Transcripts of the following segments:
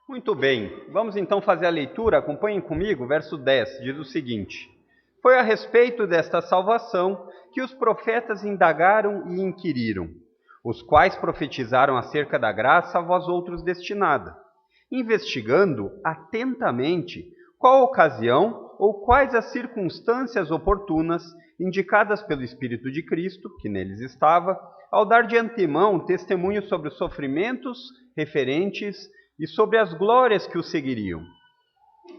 Muito bem, vamos então fazer a leitura. Acompanhem comigo, verso 10, diz o seguinte: Foi a respeito desta salvação que os profetas indagaram e inquiriram, os quais profetizaram acerca da graça a vós outros destinada, investigando atentamente qual a ocasião ou quais as circunstâncias oportunas indicadas pelo Espírito de Cristo, que neles estava, ao dar de antemão testemunho sobre os sofrimentos referentes e sobre as glórias que os seguiriam.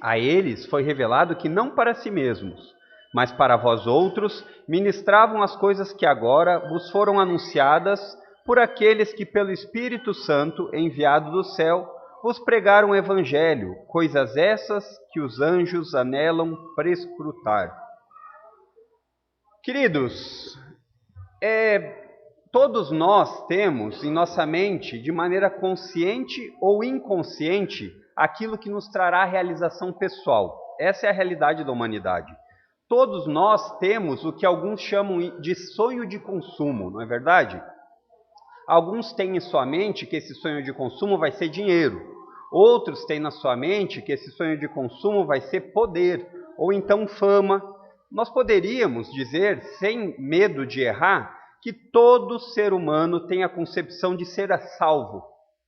A eles foi revelado que não para si mesmos, mas para vós outros ministravam as coisas que agora vos foram anunciadas por aqueles que pelo Espírito Santo, enviado do céu, vos pregaram o Evangelho, coisas essas que os anjos anelam prescrutar. Queridos, todos nós temos em nossa mente, de maneira consciente ou inconsciente, aquilo que nos trará realização pessoal. Essa é a realidade da humanidade. Todos nós temos o que alguns chamam de sonho de consumo, não é verdade? Alguns têm em sua mente que esse sonho de consumo vai ser dinheiro. Outros têm na sua mente que esse sonho de consumo vai ser poder, ou então fama. Nós poderíamos dizer, sem medo de errar, que todo ser humano tem a concepção de ser salvo.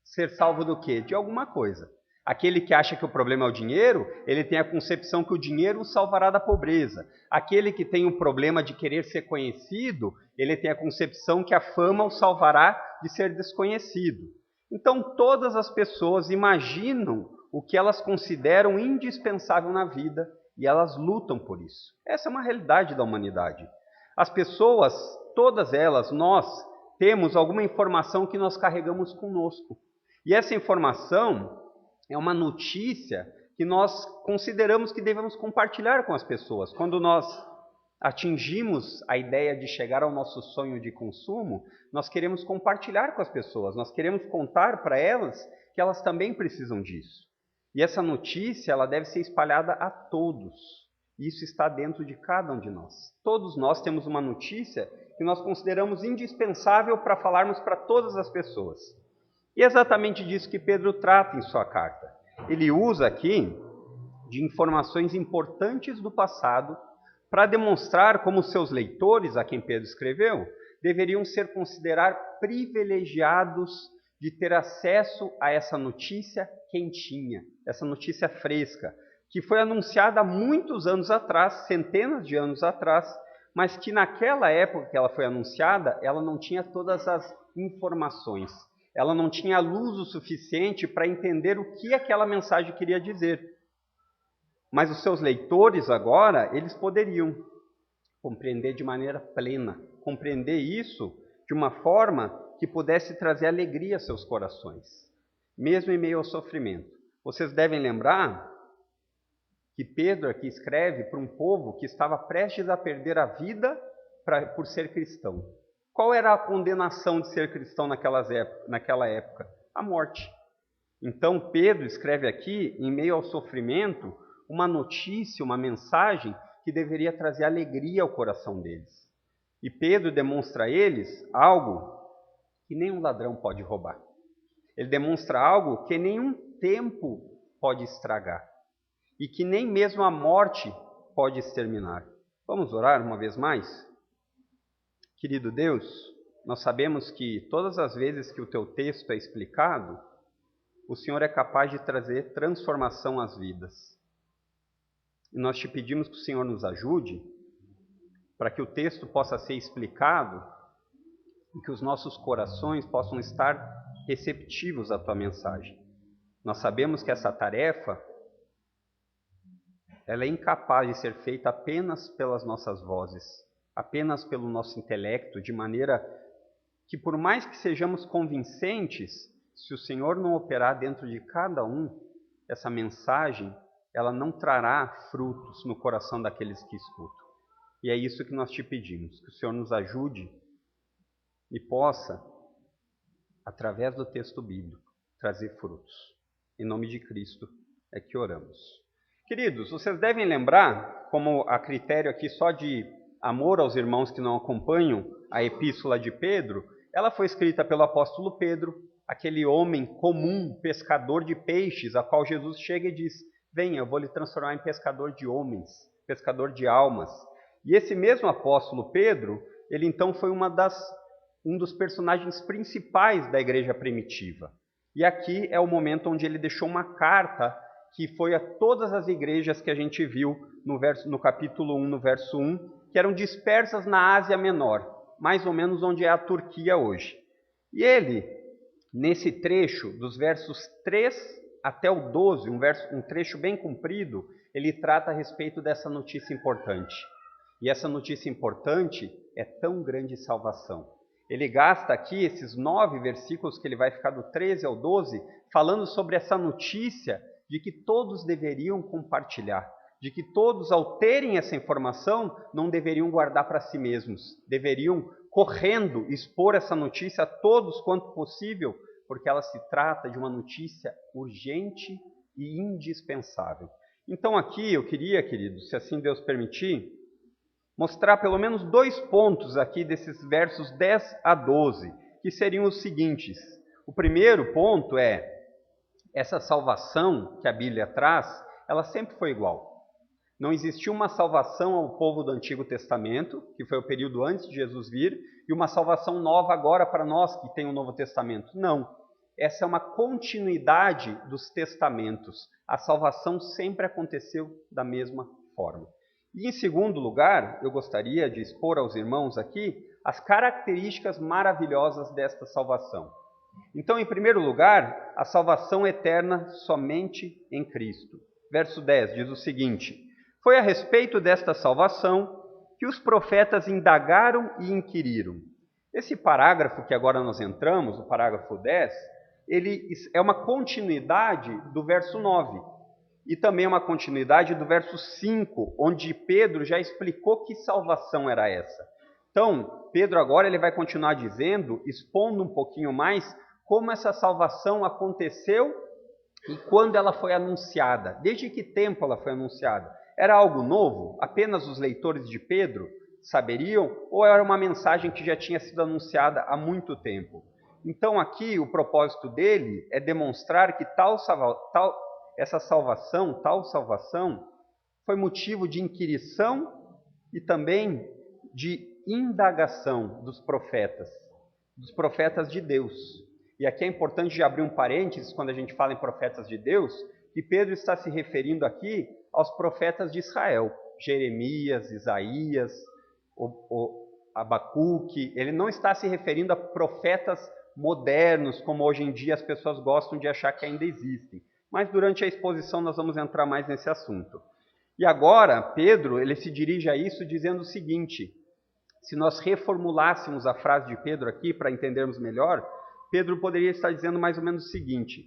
Ser salvo do quê? De alguma coisa. Aquele que acha que o problema é o dinheiro, ele tem a concepção que o dinheiro o salvará da pobreza. Aquele que tem o problema de querer ser conhecido, ele tem a concepção que a fama o salvará de ser desconhecido. Então, todas as pessoas imaginam o que elas consideram indispensável na vida e elas lutam por isso. Essa é uma realidade da humanidade. As pessoas, todas elas, nós, temos alguma informação que nós carregamos conosco. E essa informação é uma notícia que nós consideramos que devemos compartilhar com as pessoas. Quando nós atingimos a ideia de chegar ao nosso sonho de consumo, nós queremos compartilhar com as pessoas, nós queremos contar para elas que elas também precisam disso. E essa notícia, ela deve ser espalhada a todos. Isso está dentro de cada um de nós. Todos nós temos uma notícia que nós consideramos indispensável para falarmos para todas as pessoas. E é exatamente disso que Pedro trata em sua carta. Ele usa aqui de informações importantes do passado para demonstrar como seus leitores, a quem Pedro escreveu, deveriam ser considerados privilegiados de ter acesso a essa notícia quentinha, essa notícia fresca, que foi anunciada há muitos anos atrás, centenas de anos atrás, mas que naquela época que ela foi anunciada, ela não tinha todas as informações. Ela não tinha luz o suficiente para entender o que aquela mensagem queria dizer. Mas os seus leitores agora, eles poderiam compreender de maneira plena, compreender isso de uma forma que pudesse trazer alegria aos seus corações, mesmo em meio ao sofrimento. Vocês devem lembrar que Pedro aqui escreve para um povo que estava prestes a perder a vida por ser cristão. Qual era a condenação de ser cristão naquela época? A morte. Então Pedro escreve aqui, em meio ao sofrimento, uma notícia, uma mensagem que deveria trazer alegria ao coração deles. E Pedro demonstra a eles algo que nenhum ladrão pode roubar. Ele demonstra algo que nenhum tempo pode estragar e que nem mesmo a morte pode exterminar. Vamos orar uma vez mais? Querido Deus, nós sabemos que todas as vezes que o teu texto é explicado, o Senhor é capaz de trazer transformação às vidas. E nós te pedimos que o Senhor nos ajude para que o texto possa ser explicado e que os nossos corações possam estar receptivos à tua mensagem. Nós sabemos que essa tarefa ela é incapaz de ser feita apenas pelas nossas vozes, apenas pelo nosso intelecto, de maneira que, por mais que sejamos convincentes, se o Senhor não operar dentro de cada um, essa mensagem, ela não trará frutos no coração daqueles que escutam. E é isso que nós te pedimos, que o Senhor nos ajude e possa, através do texto bíblico, trazer frutos. Em nome de Cristo é que oramos. Queridos, vocês devem lembrar, como a critério aqui só de amor aos irmãos que não acompanham a epístola de Pedro, ela foi escrita pelo apóstolo Pedro aquele homem comum, pescador de peixes, a qual Jesus chega e diz: venha, eu vou lhe transformar em pescador de homens, pescador de almas. E esse mesmo apóstolo Pedro, ele então foi um dos personagens principais da igreja primitiva. E aqui é o momento onde ele deixou uma carta que foi a todas as igrejas que a gente viu no capítulo 1, no verso 1, que eram dispersas na Ásia Menor, mais ou menos onde é a Turquia hoje. E ele, nesse trecho, dos versos 3 até o 12, um trecho bem comprido, ele trata a respeito dessa notícia importante. E essa notícia importante é tão grande salvação. Ele gasta aqui esses 9 versículos, que ele vai ficar do 13 ao 12, falando sobre essa notícia de que todos deveriam compartilhar, de que todos, ao terem essa informação, não deveriam guardar para si mesmos, deveriam, correndo, expor essa notícia a todos quanto possível, porque ela se trata de uma notícia urgente e indispensável. Então aqui eu queria, queridos, se assim Deus permitir, mostrar pelo menos 2 pontos aqui desses versos 10 a 12, que seriam os seguintes. O primeiro ponto é: essa salvação que a Bíblia traz, ela sempre foi igual. Não existiu uma salvação ao povo do Antigo Testamento, que foi o período antes de Jesus vir, e uma salvação nova agora para nós que tem o Novo Testamento. Não. Essa é uma continuidade dos testamentos. A salvação sempre aconteceu da mesma forma. E em segundo lugar, eu gostaria de expor aos irmãos aqui as características maravilhosas desta salvação. Então, em primeiro lugar, a salvação eterna somente em Cristo. Verso 10 diz o seguinte: foi a respeito desta salvação que os profetas indagaram e inquiriram. Esse parágrafo que agora nós entramos, o parágrafo 10, ele é uma continuidade do verso 9. E também uma continuidade do verso 5, onde Pedro já explicou que salvação era essa. Então, Pedro agora ele vai continuar dizendo, expondo um pouquinho mais, como essa salvação aconteceu e quando ela foi anunciada. Desde que tempo ela foi anunciada? Era algo novo? Apenas os leitores de Pedro saberiam? Ou era uma mensagem que já tinha sido anunciada há muito tempo? Então aqui o propósito dele é demonstrar que tal salvação foi motivo de inquirição e também de indagação dos profetas de Deus. E aqui é importante de abrir um parênteses quando a gente fala em profetas de Deus, que Pedro está se referindo aqui aos profetas de Israel, Jeremias, Isaías, Abacuque. Ele não está se referindo a profetas modernos, como hoje em dia as pessoas gostam de achar que ainda existem. Mas durante a exposição nós vamos entrar mais nesse assunto. E agora, Pedro, ele se dirige a isso dizendo o seguinte: se nós reformulássemos a frase de Pedro aqui para entendermos melhor, Pedro poderia estar dizendo mais ou menos o seguinte: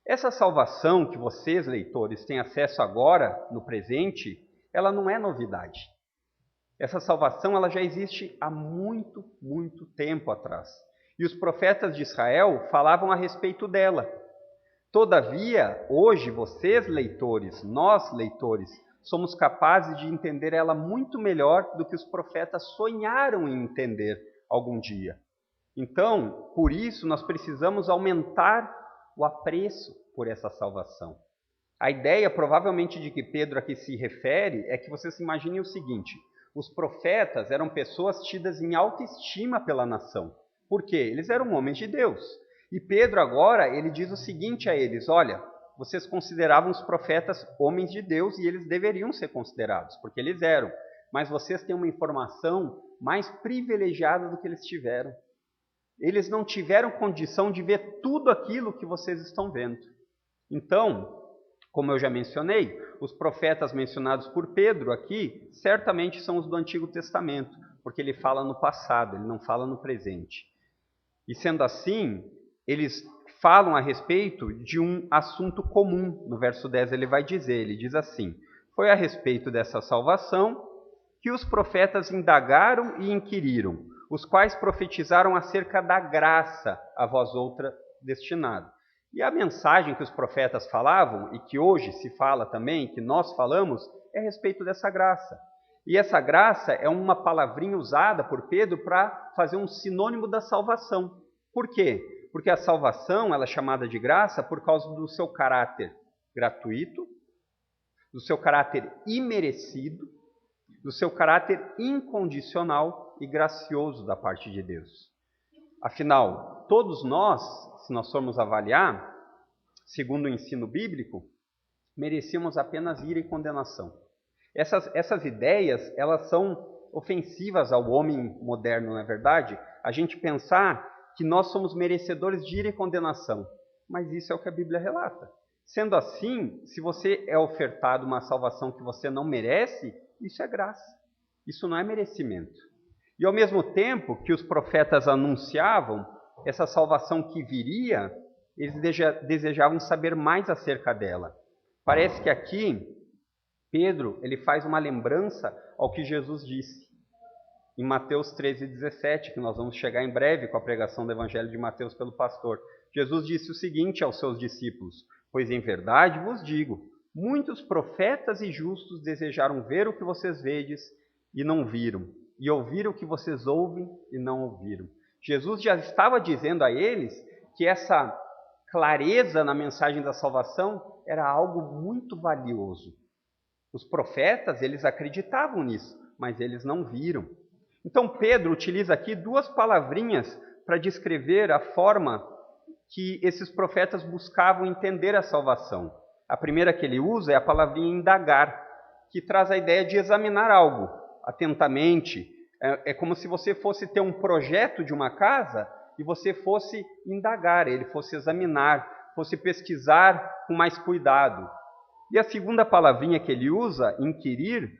essa salvação que vocês, leitores, têm acesso agora, no presente, ela não é novidade. Essa salvação ela já existe há muito, muito tempo atrás. E os profetas de Israel falavam a respeito dela. Todavia, hoje, vocês, leitores, nós, leitores, somos capazes de entender ela muito melhor do que os profetas sonharam em entender algum dia. Então, por isso, nós precisamos aumentar o apreço por essa salvação. A ideia, provavelmente, de que Pedro aqui se refere é que vocês se imaginem o seguinte: os profetas eram pessoas tidas em alta estima pela nação. Por quê? Eles eram homens de Deus. E Pedro agora, ele diz o seguinte a eles: olha, vocês consideravam os profetas homens de Deus e eles deveriam ser considerados, porque eles eram. Mas vocês têm uma informação mais privilegiada do que eles tiveram. Eles não tiveram condição de ver tudo aquilo que vocês estão vendo. Então, como eu já mencionei, os profetas mencionados por Pedro aqui, certamente são os do Antigo Testamento, porque ele fala no passado, ele não fala no presente. E sendo assim, eles falam a respeito de um assunto comum. No verso 10 ele diz assim: foi a respeito dessa salvação que os profetas indagaram e inquiriram, os quais profetizaram acerca da graça a vós outra destinada. E a mensagem que os profetas falavam, e que hoje se fala também, que nós falamos, é a respeito dessa graça. E essa graça é uma palavrinha usada por Pedro para fazer um sinônimo da salvação. Por quê? Porque a salvação ela é chamada de graça por causa do seu caráter gratuito, do seu caráter imerecido, do seu caráter incondicional e gracioso da parte de Deus. Afinal, todos nós, se nós formos avaliar, segundo o ensino bíblico, merecíamos apenas ira e condenação. Essas ideias, elas são ofensivas ao homem moderno, não é verdade? A gente pensar que nós somos merecedores de ira e condenação. Mas isso é o que a Bíblia relata. Sendo assim, se você é ofertado uma salvação que você não merece, isso é graça. Isso não é merecimento. E ao mesmo tempo que os profetas anunciavam essa salvação que viria, eles desejavam saber mais acerca dela. Parece que aqui, Pedro, ele faz uma lembrança ao que Jesus disse. Em Mateus 13:17, que nós vamos chegar em breve com a pregação do Evangelho de Mateus pelo pastor. Jesus disse o seguinte aos seus discípulos: pois em verdade vos digo, muitos profetas e justos desejaram ver o que vocês vedes e não viram, e ouvir o que vocês ouvem e não ouviram. Jesus já estava dizendo a eles que essa clareza na mensagem da salvação era algo muito valioso. Os profetas, eles acreditavam nisso, mas eles não viram. Então Pedro utiliza aqui duas palavrinhas para descrever a forma que esses profetas buscavam entender a salvação. A primeira que ele usa é a palavrinha indagar, que traz a ideia de examinar algo atentamente. É como se você fosse ter um projeto de uma casa e você fosse indagar, ele fosse examinar, fosse pesquisar com mais cuidado. E a segunda palavrinha que ele usa, inquirir,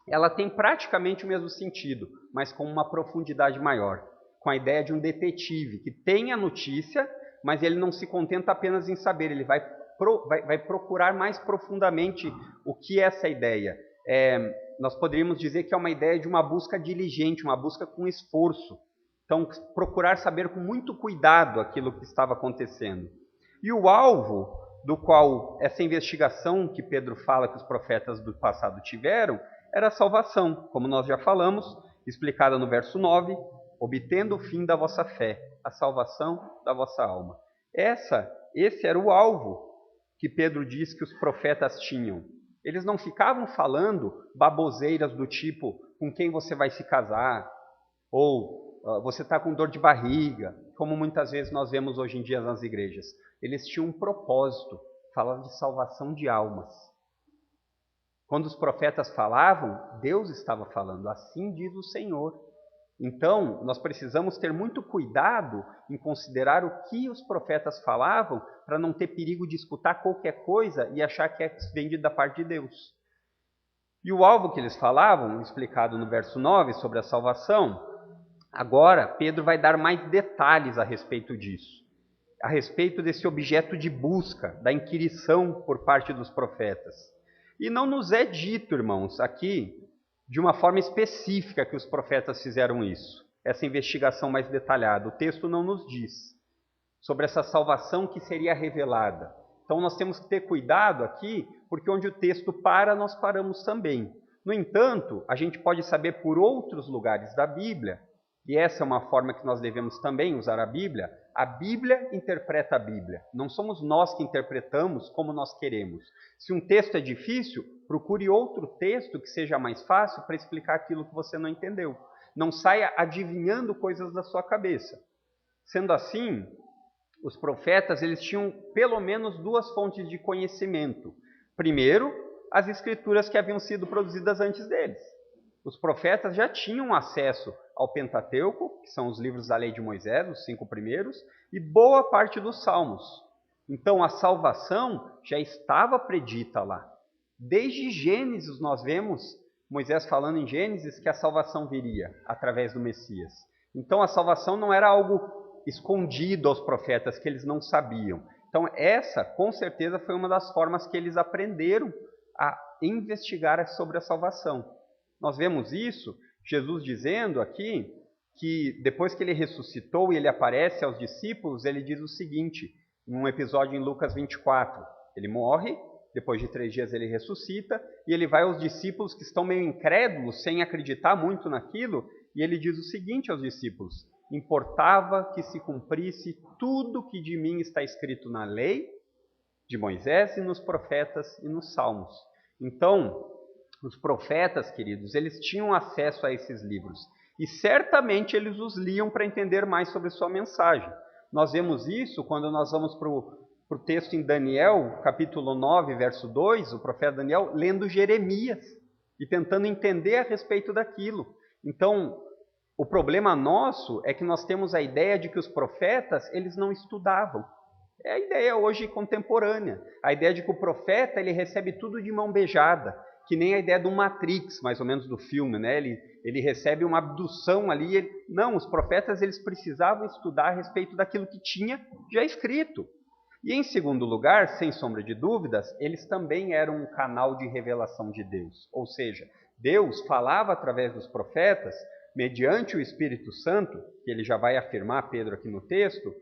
ela tem praticamente o mesmo sentido, mas com uma profundidade maior, com a ideia de um detetive que tem a notícia, mas ele não se contenta apenas em saber, ele vai procurar mais profundamente o que é essa ideia. Nós poderíamos dizer que é uma ideia de uma busca diligente, uma busca com esforço. Então, procurar saber com muito cuidado aquilo que estava acontecendo. E o alvo do qual essa investigação que Pedro fala que os profetas do passado tiveram, era a salvação, como nós já falamos, explicada no verso 9, obtendo o fim da vossa fé, a salvação da vossa alma. Esse era o alvo que Pedro diz que os profetas tinham. Eles não ficavam falando baboseiras do tipo, com quem você vai se casar, ou você está com dor de barriga, como muitas vezes nós vemos hoje em dia nas igrejas. Eles tinham um propósito, falavam de salvação de almas. Quando os profetas falavam, Deus estava falando, assim diz o Senhor. Então, nós precisamos ter muito cuidado em considerar o que os profetas falavam para não ter perigo de escutar qualquer coisa e achar que vem da parte de Deus. E o alvo que eles falavam, explicado no verso 9 sobre a salvação, agora Pedro vai dar mais detalhes a respeito disso, a respeito desse objeto de busca, da inquirição por parte dos profetas. E não nos é dito, irmãos, aqui, de uma forma específica que os profetas fizeram isso, essa investigação mais detalhada. O texto não nos diz sobre essa salvação que seria revelada. Então nós temos que ter cuidado aqui, porque onde o texto para, nós paramos também. No entanto, a gente pode saber por outros lugares da Bíblia, e essa é uma forma que nós devemos também usar a Bíblia interpreta a Bíblia. Não somos nós que interpretamos como nós queremos. Se um texto é difícil, procure outro texto que seja mais fácil para explicar aquilo que você não entendeu. Não saia adivinhando coisas da sua cabeça. Sendo assim, os profetas eles tinham pelo menos duas fontes de conhecimento. Primeiro, as escrituras que haviam sido produzidas antes deles. Os profetas já tinham acesso ao Pentateuco, que são os livros da lei de Moisés, os 5 primeiros, e boa parte dos Salmos. Então a salvação já estava predita lá. Desde Gênesis nós vemos Moisés falando em Gênesis que a salvação viria através do Messias. Então a salvação não era algo escondido aos profetas que eles não sabiam. Então essa, com certeza, foi uma das formas que eles aprenderam a investigar sobre a salvação. Nós vemos isso, Jesus dizendo aqui, que depois que ele ressuscitou e ele aparece aos discípulos, ele diz o seguinte, num episódio em Lucas 24, ele morre, depois de 3 dias ele ressuscita, e ele vai aos discípulos que estão meio incrédulos, sem acreditar muito naquilo, e ele diz o seguinte aos discípulos, importava que se cumprisse tudo que de mim está escrito na lei de Moisés e nos profetas e nos salmos. Então, os profetas, queridos, eles tinham acesso a esses livros e certamente eles os liam para entender mais sobre sua mensagem. Nós vemos isso quando nós vamos para o texto em Daniel, capítulo 9, verso 2, o profeta Daniel lendo Jeremias e tentando entender a respeito daquilo. Então, o problema nosso é que nós temos a ideia de que os profetas, eles não estudavam. É a ideia hoje contemporânea. A ideia de que o profeta, ele recebe tudo de mão beijada, que nem a ideia do Matrix, mais ou menos do filme, né? Ele recebe uma abdução ali. Não, os profetas, eles precisavam estudar a respeito daquilo que tinha já escrito. E em segundo lugar, sem sombra de dúvidas, eles também eram um canal de revelação de Deus. Ou seja, Deus falava através dos profetas, mediante o Espírito Santo, que ele já vai afirmar, Pedro, aqui no texto,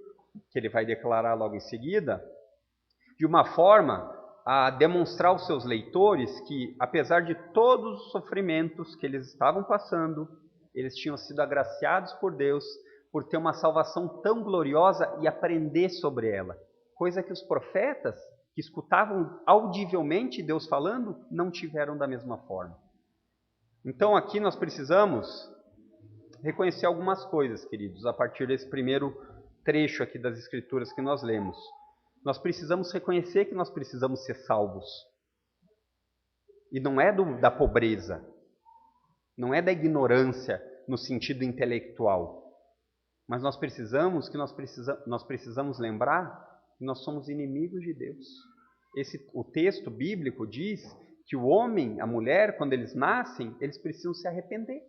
que ele vai declarar logo em seguida, de uma forma a demonstrar aos seus leitores que, apesar de todos os sofrimentos que eles estavam passando, eles tinham sido agraciados por Deus por ter uma salvação tão gloriosa e aprender sobre ela. Coisa que os profetas, que escutavam audivelmente Deus falando, não tiveram da mesma forma. Então aqui nós precisamos reconhecer algumas coisas, queridos, a partir desse primeiro trecho aqui das Escrituras que nós lemos. Nós precisamos reconhecer que nós precisamos ser salvos. E não é da pobreza, não é da ignorância no sentido intelectual, mas nós precisamos lembrar que nós somos inimigos de Deus. O texto bíblico diz que o homem, a mulher, quando eles nascem, eles precisam se arrepender.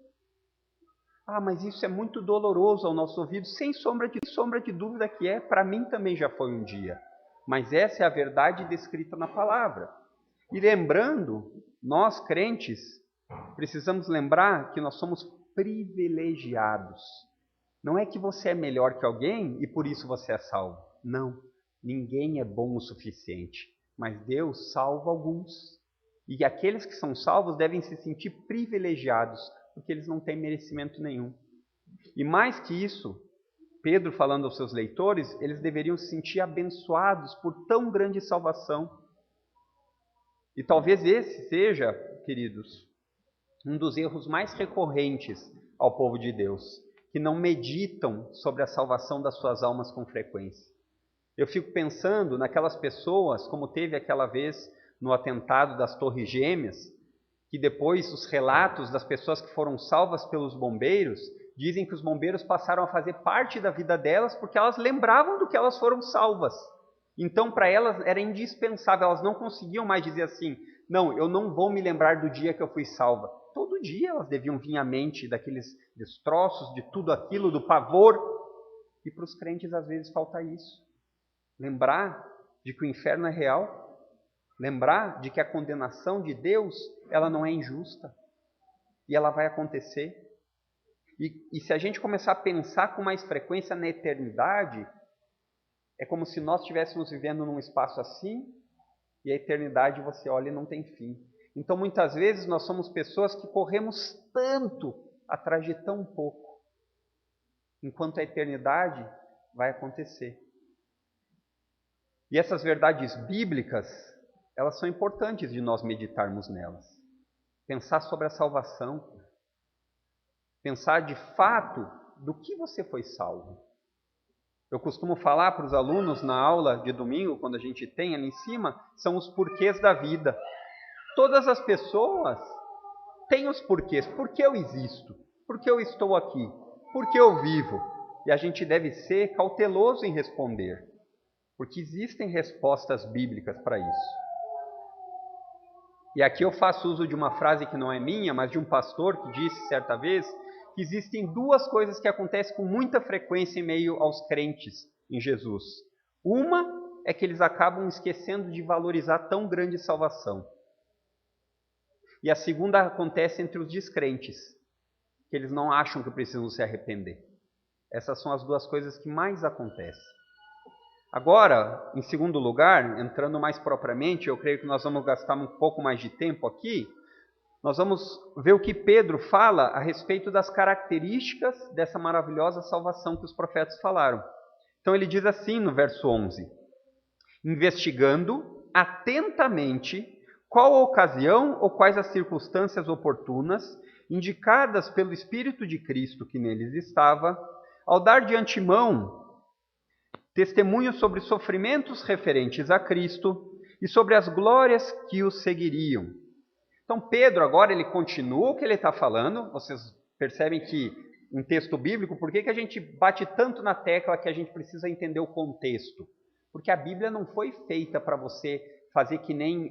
Ah, mas isso é muito doloroso ao nosso ouvido, sem sombra de dúvida que é, para mim também já foi um dia. Mas essa é a verdade descrita na palavra. E lembrando, nós crentes, precisamos lembrar que nós somos privilegiados. Não é que você é melhor que alguém e por isso você é salvo. Não, ninguém é bom o suficiente, mas Deus salva alguns. E aqueles que são salvos devem se sentir privilegiados, porque eles não têm merecimento nenhum. E mais que isso, Pedro falando aos seus leitores, eles deveriam se sentir abençoados por tão grande salvação. E talvez esse seja, queridos, um dos erros mais recorrentes ao povo de Deus, que não meditam sobre a salvação das suas almas com frequência. Eu fico pensando naquelas pessoas, como teve aquela vez no atentado das Torres Gêmeas, que depois os relatos das pessoas que foram salvas pelos bombeiros dizem que os bombeiros passaram a fazer parte da vida delas porque elas lembravam do que elas foram salvas. Então, para elas era indispensável, elas não conseguiam mais dizer assim, não, eu não vou me lembrar do dia que eu fui salva. Todo dia elas deviam vir à mente daqueles destroços, de tudo aquilo, do pavor. E para os crentes às vezes falta isso. Lembrar de que o inferno é real. Lembrar de que a condenação de Deus, ela não é injusta. E ela vai acontecer. E se a gente começar a pensar com mais frequência na eternidade, é como se nós estivéssemos vivendo num espaço assim, e a eternidade você olha e não tem fim. Então muitas vezes nós somos pessoas que corremos tanto atrás de tão pouco, enquanto a eternidade vai acontecer. E essas verdades bíblicas, elas são importantes de nós meditarmos nelas. Pensar sobre a salvação. Pensar de fato do que você foi salvo. Eu costumo falar para os alunos na aula de domingo, quando a gente tem ali em cima, são os porquês da vida. Todas as pessoas têm os porquês. Por que eu existo? Por que eu estou aqui? Por que eu vivo? E a gente deve ser cauteloso em responder, porque existem respostas bíblicas para isso. E aqui eu faço uso de uma frase que não é minha, mas de um pastor que disse certa vez que existem duas coisas que acontecem com muita frequência em meio aos crentes em Jesus. Uma é que eles acabam esquecendo de valorizar tão grande salvação. E a segunda acontece entre os descrentes, que eles não acham que precisam se arrepender. Essas são as duas coisas que mais acontecem. Agora, em segundo lugar, entrando mais propriamente, eu creio que nós vamos gastar um pouco mais de tempo aqui, nós vamos ver o que Pedro fala a respeito das características dessa maravilhosa salvação que os profetas falaram. Então ele diz assim no verso 11: investigando atentamente qual a ocasião ou quais as circunstâncias oportunas, indicadas pelo Espírito de Cristo que neles estava, ao dar de antemão testemunho sobre sofrimentos referentes a Cristo e sobre as glórias que os seguiriam. Então Pedro agora ele continua o que ele está falando. Vocês percebem que um texto bíblico, por que a gente bate tanto na tecla que a gente precisa entender o contexto? Porque a Bíblia não foi feita para você fazer que nem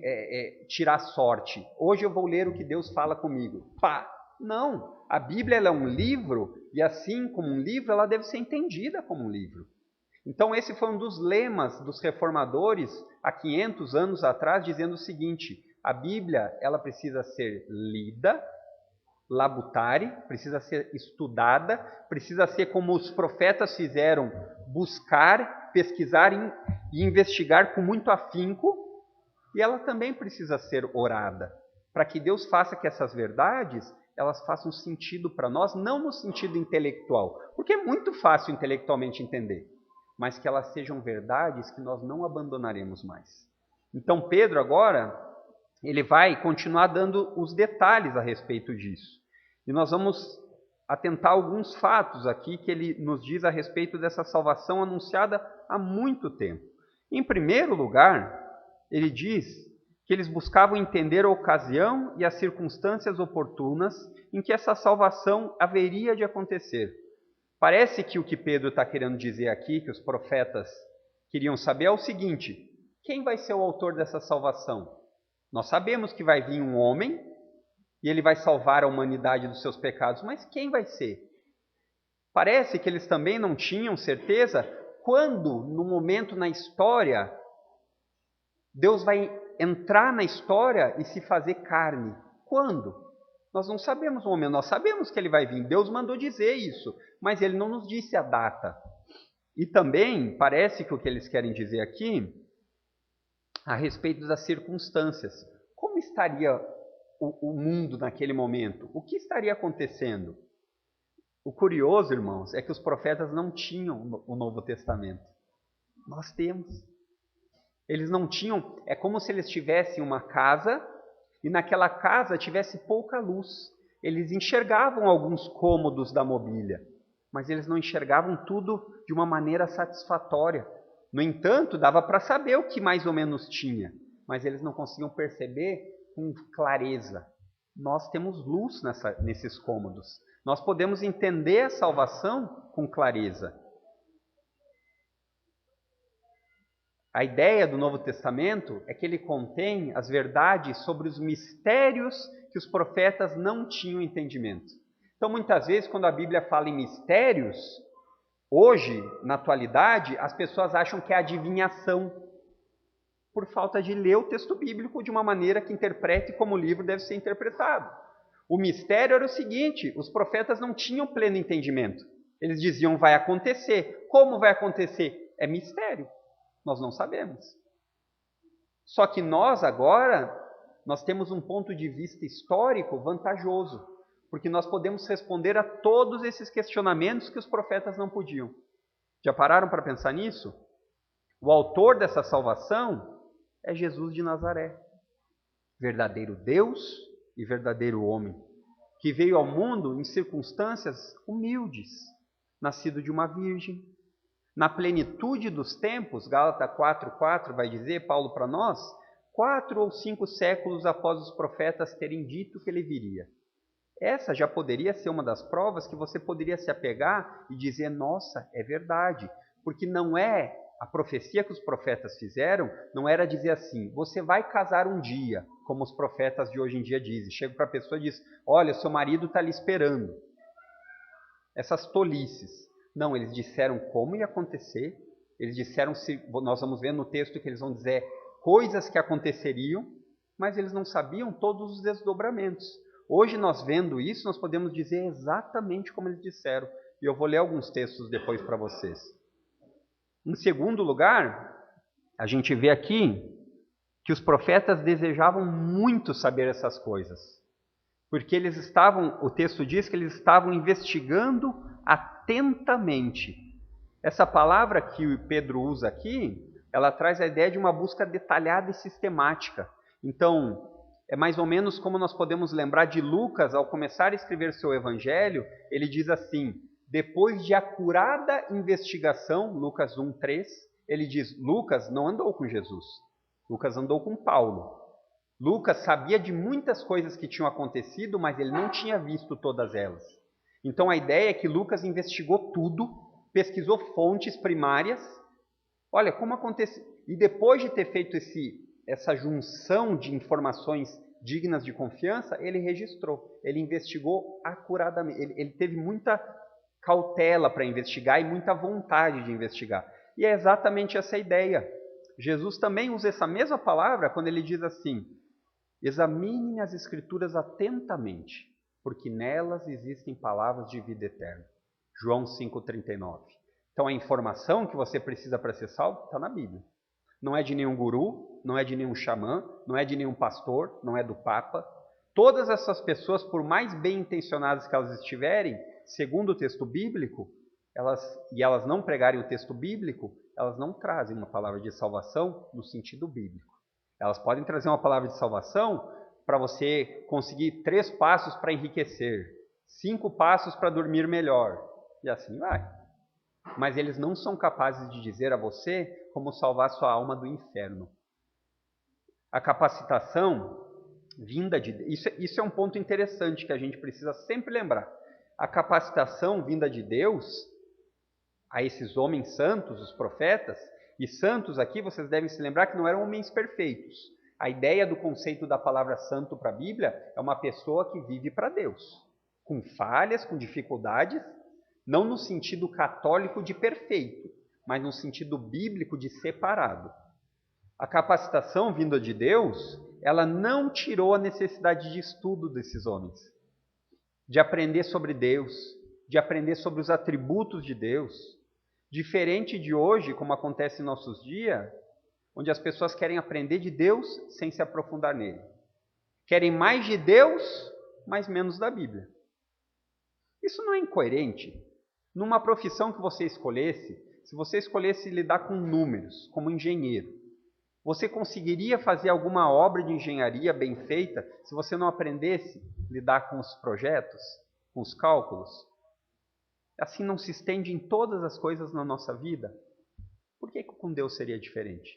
tirar sorte. Hoje eu vou ler o que Deus fala comigo. Pá! Não! A Bíblia ela é um livro, e assim como um livro, ela deve ser entendida como um livro. Então esse foi um dos lemas dos reformadores há 500 anos atrás, dizendo o seguinte: a Bíblia ela precisa ser lida, labutare, precisa ser estudada, precisa ser como os profetas fizeram, buscar, pesquisar e investigar com muito afinco, e ela também precisa ser orada, para que Deus faça que essas verdades elas façam sentido para nós, não no sentido intelectual, porque é muito fácil intelectualmente entender, mas que elas sejam verdades que nós não abandonaremos mais. Então Pedro agora, ele vai continuar dando os detalhes a respeito disso. E nós vamos atentar a alguns fatos aqui que ele nos diz a respeito dessa salvação anunciada há muito tempo. Em primeiro lugar, ele diz que eles buscavam entender a ocasião e as circunstâncias oportunas em que essa salvação haveria de acontecer. Parece que o que Pedro está querendo dizer aqui, que os profetas queriam saber, é o seguinte: quem vai ser o autor dessa salvação? Nós sabemos que vai vir um homem e ele vai salvar a humanidade dos seus pecados, mas quem vai ser? Parece que eles também não tinham certeza quando, no momento na história, Deus vai entrar na história e se fazer carne. Quando? Nós não sabemos o momento, nós sabemos que ele vai vir. Deus mandou dizer isso, mas ele não nos disse a data. E também parece que o que eles querem dizer aqui, a respeito das circunstâncias. Como estaria o mundo naquele momento? O que estaria acontecendo? O curioso, irmãos, é que os profetas não tinham o Novo Testamento. Nós temos. Eles não tinham, é como se eles tivessem uma casa e naquela casa tivesse pouca luz. Eles enxergavam alguns cômodos da mobília, mas eles não enxergavam tudo de uma maneira satisfatória. No entanto, dava para saber o que mais ou menos tinha, mas eles não conseguiam perceber com clareza. Nós temos luz nesses cômodos. Nós podemos entender a salvação com clareza. A ideia do Novo Testamento é que ele contém as verdades sobre os mistérios que os profetas não tinham entendimento. Então, muitas vezes, quando a Bíblia fala em mistérios, hoje, na atualidade, as pessoas acham que é adivinhação, por falta de ler o texto bíblico de uma maneira que interprete como o livro deve ser interpretado. O mistério era o seguinte: os profetas não tinham pleno entendimento. Eles diziam, vai acontecer. Como vai acontecer? É mistério. Nós não sabemos. Só que nós agora, nós temos um ponto de vista histórico vantajoso, porque nós podemos responder a todos esses questionamentos que os profetas não podiam. Já pararam para pensar nisso? O autor dessa salvação é Jesus de Nazaré, verdadeiro Deus e verdadeiro homem, que veio ao mundo em circunstâncias humildes, nascido de uma virgem. Na plenitude dos tempos, Gálatas 4:4 vai dizer, Paulo para nós, 4 ou 5 séculos após os profetas terem dito que ele viria. Essa já poderia ser uma das provas que você poderia se apegar e dizer, nossa, é verdade. Porque não é a profecia que os profetas fizeram, não era dizer assim, você vai casar um dia, como os profetas de hoje em dia dizem. Chega para a pessoa e diz, olha, seu marido está lhe esperando. Essas tolices. Não, eles disseram como ia acontecer, eles disseram, nós vamos ver no texto que eles vão dizer coisas que aconteceriam, mas eles não sabiam todos os desdobramentos. Hoje, nós vendo isso, nós podemos dizer exatamente como eles disseram, e eu vou ler alguns textos depois para vocês. Em segundo lugar, a gente vê aqui que os profetas desejavam muito saber essas coisas. Porque o texto diz que eles estavam investigando atentamente. Essa palavra que Pedro usa aqui, ela traz a ideia de uma busca detalhada e sistemática. Então, é mais ou menos como nós podemos lembrar de Lucas, ao começar a escrever seu evangelho, ele diz assim: depois de acurada investigação, Lucas 1:3, ele diz: Lucas não andou com Jesus, Lucas andou com Paulo. Lucas sabia de muitas coisas que tinham acontecido, mas ele não tinha visto todas elas. Então a ideia é que Lucas investigou tudo, pesquisou fontes primárias. Olha como aconteceu. E depois de ter feito essa junção de informações dignas de confiança, ele registrou, ele investigou acuradamente. Ele teve muita cautela para investigar e muita vontade de investigar. E é exatamente essa ideia. Jesus também usa essa mesma palavra quando ele diz assim: examinem as Escrituras atentamente, porque nelas existem palavras de vida eterna. João 5,39. Então a informação que você precisa para ser salvo está na Bíblia. Não é de nenhum guru, não é de nenhum xamã, não é de nenhum pastor, não é do Papa. Todas essas pessoas, por mais bem intencionadas que elas estiverem, segundo o texto bíblico, elas não pregarem o texto bíblico, elas não trazem uma palavra de salvação no sentido bíblico. Elas podem trazer uma palavra de salvação para você conseguir 3 passos para enriquecer, 5 passos para dormir melhor, e assim vai. Mas eles não são capazes de dizer a você como salvar sua alma do inferno. A capacitação vinda de Deus, isso é um ponto interessante que a gente precisa sempre lembrar. A capacitação vinda de Deus a esses homens santos, os profetas, e santos aqui vocês devem se lembrar que não eram homens perfeitos. A ideia do conceito da palavra santo para a Bíblia é uma pessoa que vive para Deus, com falhas, com dificuldades, não no sentido católico de perfeito, mas no sentido bíblico de separado. A capacitação vinda de Deus, ela não tirou a necessidade de estudo desses homens, de aprender sobre Deus, de aprender sobre os atributos de Deus. Diferente de hoje, como acontece em nossos dias, onde as pessoas querem aprender de Deus sem se aprofundar nele. Querem mais de Deus, mas menos da Bíblia. Isso não é incoerente. Numa profissão que você escolhesse, se você escolhesse lidar com números, como engenheiro, você conseguiria fazer alguma obra de engenharia bem feita se você não aprendesse a lidar com os projetos, com os cálculos? Assim não se estende em todas as coisas na nossa vida? Por que com Deus seria diferente?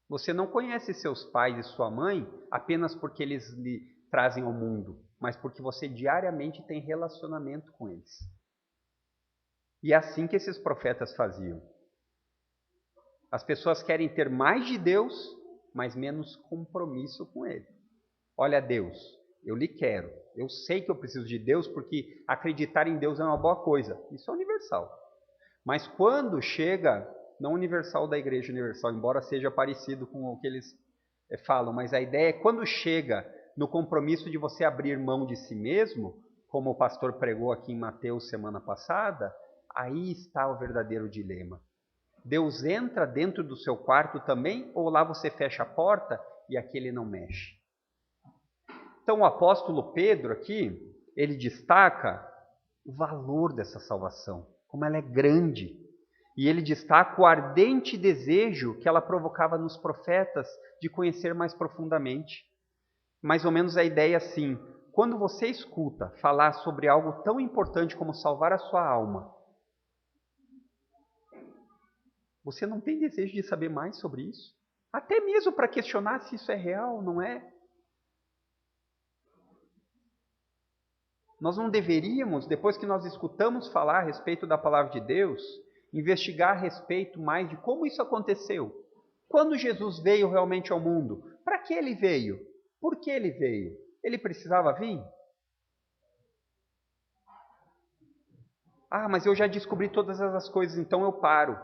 Você não conhece seus pais e sua mãe apenas porque eles lhe trazem ao mundo, mas porque você diariamente tem relacionamento com eles. E é assim que esses profetas faziam. As pessoas querem ter mais de Deus, mas menos compromisso com Ele. Olha, Deus, eu lhe quero. Eu sei que eu preciso de Deus porque acreditar em Deus é uma boa coisa. Isso é universal. Mas quando chega, não universal da Igreja Universal, embora seja parecido com o que eles falam, mas a ideia é quando chega no compromisso de você abrir mão de si mesmo, como o pastor pregou aqui em Mateus semana passada, aí está o verdadeiro dilema. Deus entra dentro do seu quarto também, ou lá você fecha a porta e aqui ele não mexe? Então o apóstolo Pedro aqui, ele destaca o valor dessa salvação, como ela é grande. E ele destaca o ardente desejo que ela provocava nos profetas de conhecer mais profundamente. Mais ou menos a ideia assim: quando você escuta falar sobre algo tão importante como salvar a sua alma, você não tem desejo de saber mais sobre isso? Até mesmo para questionar se isso é real ou não é? Nós não deveríamos, depois que nós escutamos falar a respeito da palavra de Deus, investigar a respeito mais de como isso aconteceu? Quando Jesus veio realmente ao mundo? Para que ele veio? Por que ele veio? Ele precisava vir? Ah, mas eu já descobri todas essas coisas, então eu paro.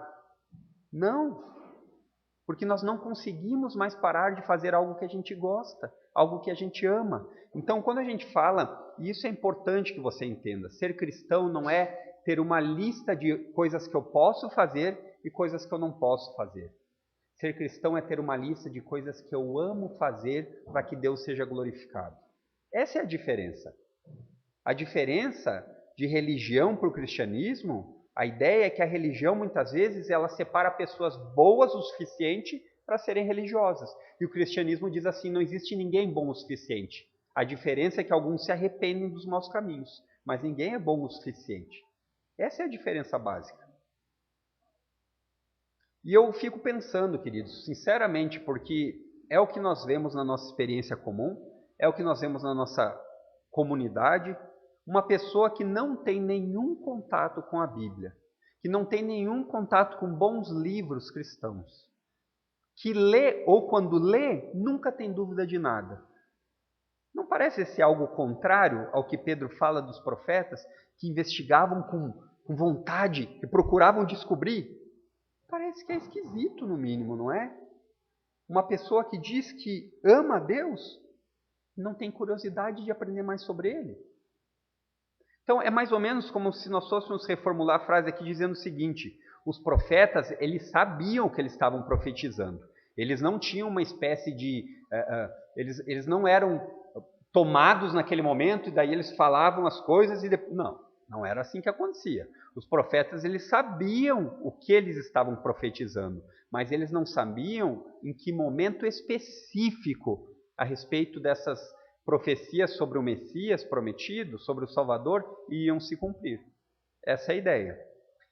Não, porque nós não conseguimos mais parar de fazer algo que a gente gosta, algo que a gente ama. Então, quando a gente fala, e isso é importante que você entenda, ser cristão não é ter uma lista de coisas que eu posso fazer e coisas que eu não posso fazer. Ser cristão é ter uma lista de coisas que eu amo fazer para que Deus seja glorificado. Essa é a diferença. A diferença de religião para o cristianismo, a ideia é que a religião, muitas vezes, ela separa pessoas boas o suficiente para serem religiosas. E o cristianismo diz assim, não existe ninguém bom o suficiente. A diferença é que alguns se arrependem dos maus caminhos, mas ninguém é bom o suficiente. Essa é a diferença básica. E eu fico pensando, queridos, sinceramente, porque é o que nós vemos na nossa experiência comum, é o que nós vemos na nossa comunidade, uma pessoa que não tem nenhum contato com a Bíblia, que não tem nenhum contato com bons livros cristãos, que lê ou quando lê, nunca tem dúvida de nada. Não parece ser algo contrário ao que Pedro fala dos profetas, que investigavam com vontade, que procuravam descobrir? Parece que é esquisito, no mínimo, não é? Uma pessoa que diz que ama a Deus, não tem curiosidade de aprender mais sobre Ele. Então, é mais ou menos como se nós fôssemos reformular a frase aqui dizendo o seguinte: os profetas, eles sabiam o que eles estavam profetizando. Eles não tinham uma espécie de... eles não eram tomados naquele momento e daí eles falavam as coisas e depois... Não era assim que acontecia. Os profetas, eles sabiam o que eles estavam profetizando, mas eles não sabiam em que momento específico a respeito dessas profecias sobre o Messias prometido, sobre o Salvador, iam se cumprir. Essa é a ideia.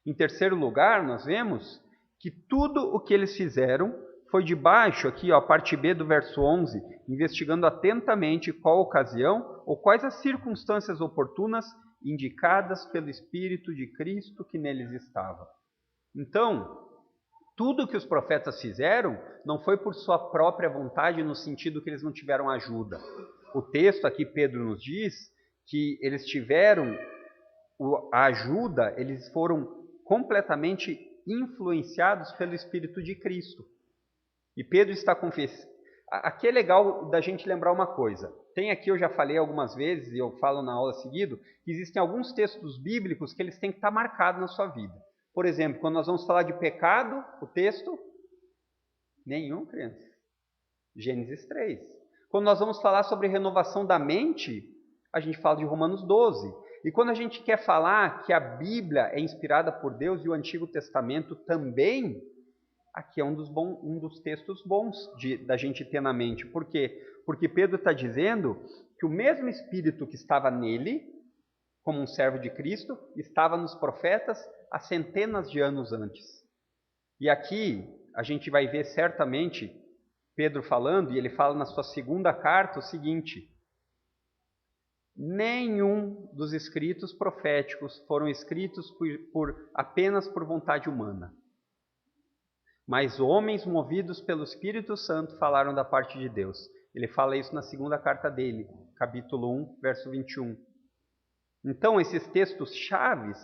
Em terceiro lugar, nós vemos que tudo o que eles fizeram foi debaixo, aqui, ó, a parte B do verso 11, investigando atentamente qual ocasião ou quais as circunstâncias oportunas indicadas pelo Espírito de Cristo que neles estava. Então, tudo que os profetas fizeram não foi por sua própria vontade, no sentido que eles não tiveram ajuda. O texto aqui, Pedro nos diz que eles tiveram a ajuda, eles foram completamente influenciados pelo Espírito de Cristo. E Pedro está confessando. Aqui é legal da gente lembrar uma coisa. Tem aqui, eu já falei algumas vezes, e eu falo na aula seguida, que existem alguns textos bíblicos que eles têm que estar marcados na sua vida. Por exemplo, quando nós vamos falar de pecado, o texto, nenhum, criança. Gênesis 3. Quando nós vamos falar sobre renovação da mente, a gente fala de Romanos 12. E quando a gente quer falar que a Bíblia é inspirada por Deus e o Antigo Testamento também, aqui é um dos textos bons da gente ter na mente. Por quê? Porque Pedro está dizendo que o mesmo Espírito que estava nele, como um servo de Cristo, estava nos profetas há centenas de anos antes. E aqui a gente vai ver certamente Pedro falando, e ele fala na sua segunda carta o seguinte: nenhum dos escritos proféticos foram escritos apenas por vontade humana. Mas homens movidos pelo Espírito Santo falaram da parte de Deus. Ele fala isso na segunda carta dele, capítulo 1, verso 21. Então, esses textos chaves,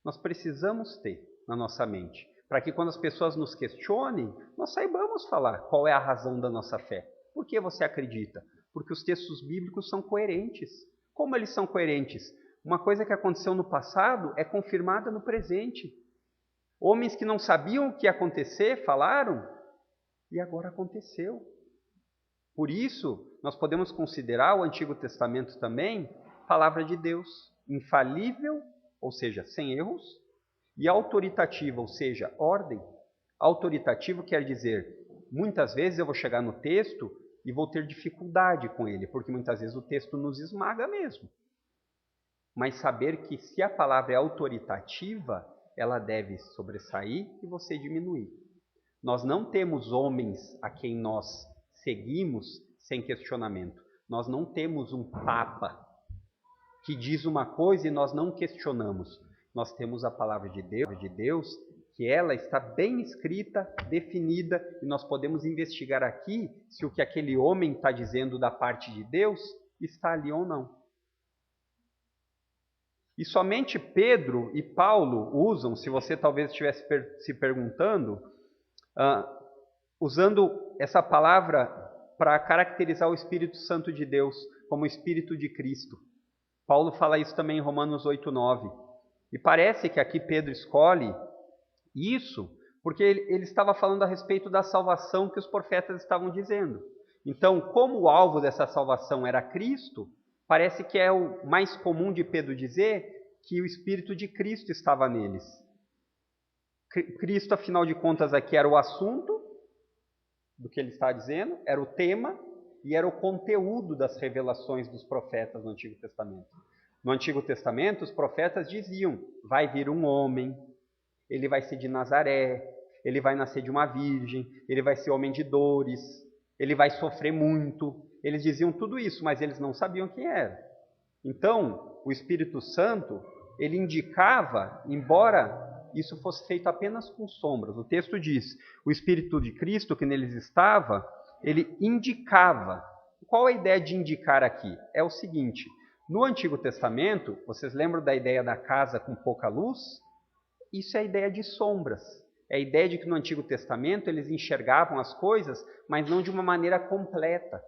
nós precisamos ter na nossa mente, para que quando as pessoas nos questionem, nós saibamos falar qual é a razão da nossa fé. Por que você acredita? Porque os textos bíblicos são coerentes. Como eles são coerentes? Uma coisa que aconteceu no passado é confirmada no presente. Homens que não sabiam o que ia acontecer falaram, e agora aconteceu. Por isso, nós podemos considerar o Antigo Testamento também palavra de Deus, infalível, ou seja, sem erros, e autoritativa, ou seja, ordem. Autoritativo quer dizer, muitas vezes eu vou chegar no texto e vou ter dificuldade com ele, porque muitas vezes o texto nos esmaga mesmo. Mas saber que se a palavra é autoritativa, ela deve sobressair e você diminuir. Nós não temos homens a quem nós seguimos sem questionamento. Nós não temos um papa que diz uma coisa e nós não questionamos. Nós temos a palavra de Deus, que ela está bem escrita, definida, e nós podemos investigar aqui se o que aquele homem está dizendo da parte de Deus está ali ou não. E somente Pedro e Paulo usam, se você talvez estivesse se perguntando, usando essa palavra para caracterizar o Espírito Santo de Deus como o Espírito de Cristo. Paulo fala isso também em Romanos 8:9. E parece que aqui Pedro escolhe isso porque ele estava falando a respeito da salvação que os profetas estavam dizendo. Então, como o alvo dessa salvação era Cristo, Parece que é o mais comum de Pedro dizer que o Espírito de Cristo estava neles. Cristo, afinal de contas, aqui era o assunto do que ele está dizendo, era o tema e era o conteúdo das revelações dos profetas no Antigo Testamento. No Antigo Testamento, os profetas diziam: vai vir um homem, ele vai ser de Nazaré, ele vai nascer de uma virgem, ele vai ser homem de dores, ele vai sofrer muito. Eles diziam tudo isso, mas eles não sabiam quem era. Então, o Espírito Santo, ele indicava, embora isso fosse feito apenas com sombras. O texto diz: o Espírito de Cristo que neles estava, ele indicava. Qual a ideia de indicar aqui? É o seguinte: no Antigo Testamento, vocês lembram da ideia da casa com pouca luz? Isso é a ideia de sombras. É a ideia de que no Antigo Testamento eles enxergavam as coisas, mas não de uma maneira completa.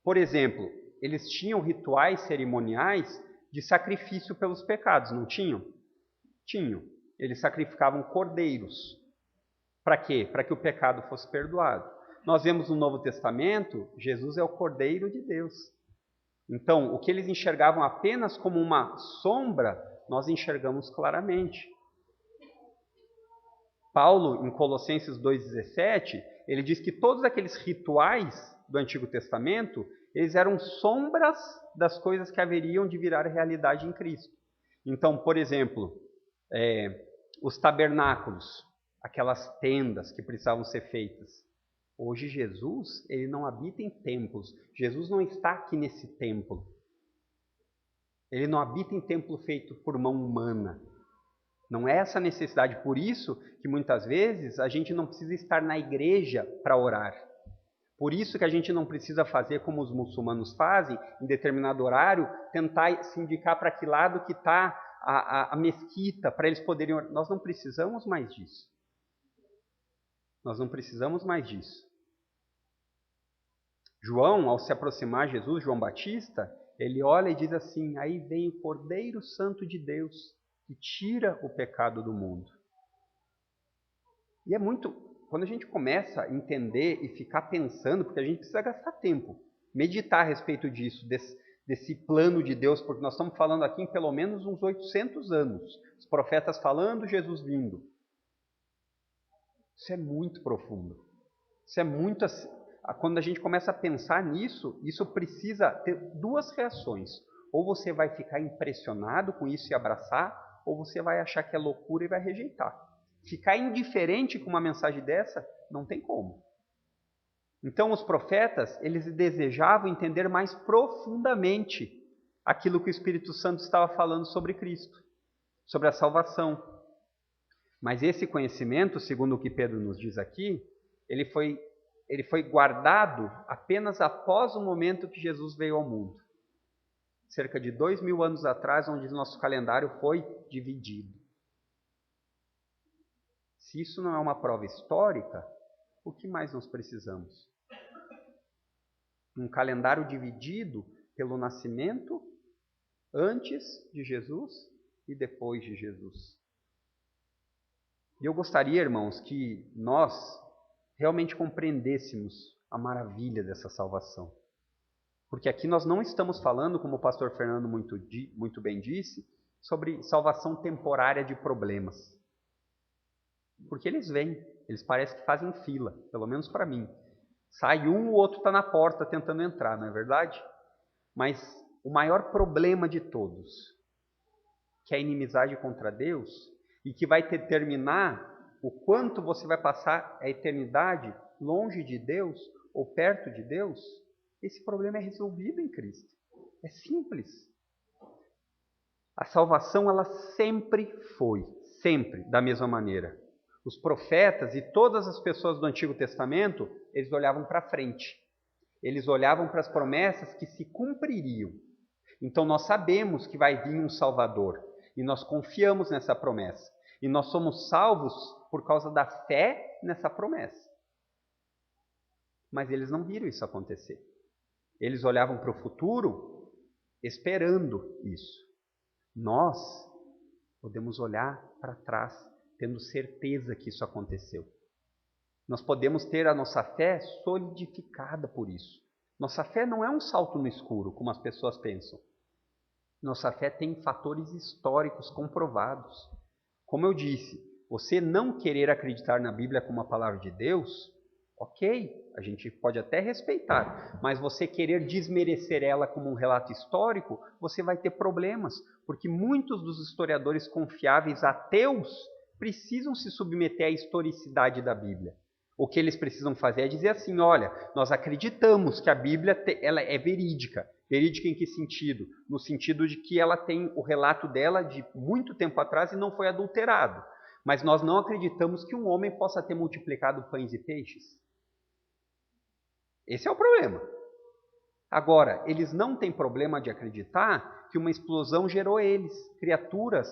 Por exemplo, eles tinham rituais cerimoniais de sacrifício pelos pecados, não tinham? Tinham. Eles sacrificavam cordeiros. Para quê? Para que o pecado fosse perdoado. Nós vemos no Novo Testamento, Jesus é o Cordeiro de Deus. Então, o que eles enxergavam apenas como uma sombra, nós enxergamos claramente. Paulo, em Colossenses 2,17, ele diz que todos aqueles rituais do Antigo Testamento, eles eram sombras das coisas que haveriam de virar realidade em Cristo. Então, por exemplo, os tabernáculos, aquelas tendas que precisavam ser feitas. Hoje Jesus, ele não habita em templos. Jesus não está aqui nesse templo. Ele não habita em templo feito por mão humana. Não é essa a necessidade. Por isso que muitas vezes a gente não precisa estar na igreja para orar. Por isso que a gente não precisa fazer como os muçulmanos fazem, em determinado horário, tentar se indicar para que lado que está a mesquita, para eles poderem orar. Nós não precisamos mais disso. Nós não precisamos mais disso. João, ao se aproximar de Jesus, João Batista, ele olha e diz assim: aí vem o Cordeiro Santo de Deus, que tira o pecado do mundo. E é muito, quando a gente começa a entender e ficar pensando, porque a gente precisa gastar tempo, meditar a respeito disso, desse plano de Deus, porque nós estamos falando aqui em pelo menos uns 800 anos. Os profetas falando, Jesus vindo. Isso é muito profundo. Isso é muito... Quando a gente começa a pensar nisso, isso precisa ter duas reações. Ou você vai ficar impressionado com isso e abraçar, ou você vai achar que é loucura e vai rejeitar. Ficar indiferente com uma mensagem dessa, não tem como. Então os profetas, eles desejavam entender mais profundamente aquilo que o Espírito Santo estava falando sobre Cristo, sobre a salvação. Mas esse conhecimento, segundo o que Pedro nos diz aqui, ele foi guardado apenas após o momento que Jesus veio ao mundo. Cerca de 2000 anos atrás, onde nosso calendário foi dividido. Se isso não é uma prova histórica, o que mais nós precisamos? Um calendário dividido pelo nascimento, antes de Jesus e depois de Jesus. E eu gostaria, irmãos, que nós realmente compreendêssemos a maravilha dessa salvação. Porque aqui nós não estamos falando, como o pastor Fernando muito bem disse, sobre salvação temporária de problemas. Porque eles vêm, eles parecem que fazem fila, pelo menos para mim. Sai um, o outro está na porta tentando entrar, não é verdade? Mas o maior problema de todos, que é a inimizade contra Deus, e que vai determinar o quanto você vai passar a eternidade longe de Deus ou perto de Deus, esse problema é resolvido em Cristo. É simples. A salvação, ela sempre foi, sempre da mesma maneira. Os profetas e todas as pessoas do Antigo Testamento, eles olhavam para frente. Eles olhavam para as promessas que se cumpririam. Então nós sabemos que vai vir um Salvador e nós confiamos nessa promessa. E nós somos salvos por causa da fé nessa promessa. Mas eles não viram isso acontecer. Eles olhavam para o futuro esperando isso. Nós podemos olhar para trás, tendo certeza que isso aconteceu. Nós podemos ter a nossa fé solidificada por isso. Nossa fé não é um salto no escuro, como as pessoas pensam. Nossa fé tem fatores históricos comprovados. Como eu disse, você não querer acreditar na Bíblia como a palavra de Deus, ok, a gente pode até respeitar, mas você querer desmerecer ela como um relato histórico, você vai ter problemas, porque muitos dos historiadores confiáveis ateus precisam se submeter à historicidade da Bíblia. O que eles precisam fazer é dizer assim, olha, nós acreditamos que a Bíblia ela é verídica. Verídica em que sentido? No sentido de que ela tem o relato dela de muito tempo atrás e não foi adulterado. Mas nós não acreditamos que um homem possa ter multiplicado pães e peixes. Esse é o problema. Agora, eles não têm problema de acreditar que uma explosão gerou eles, criaturas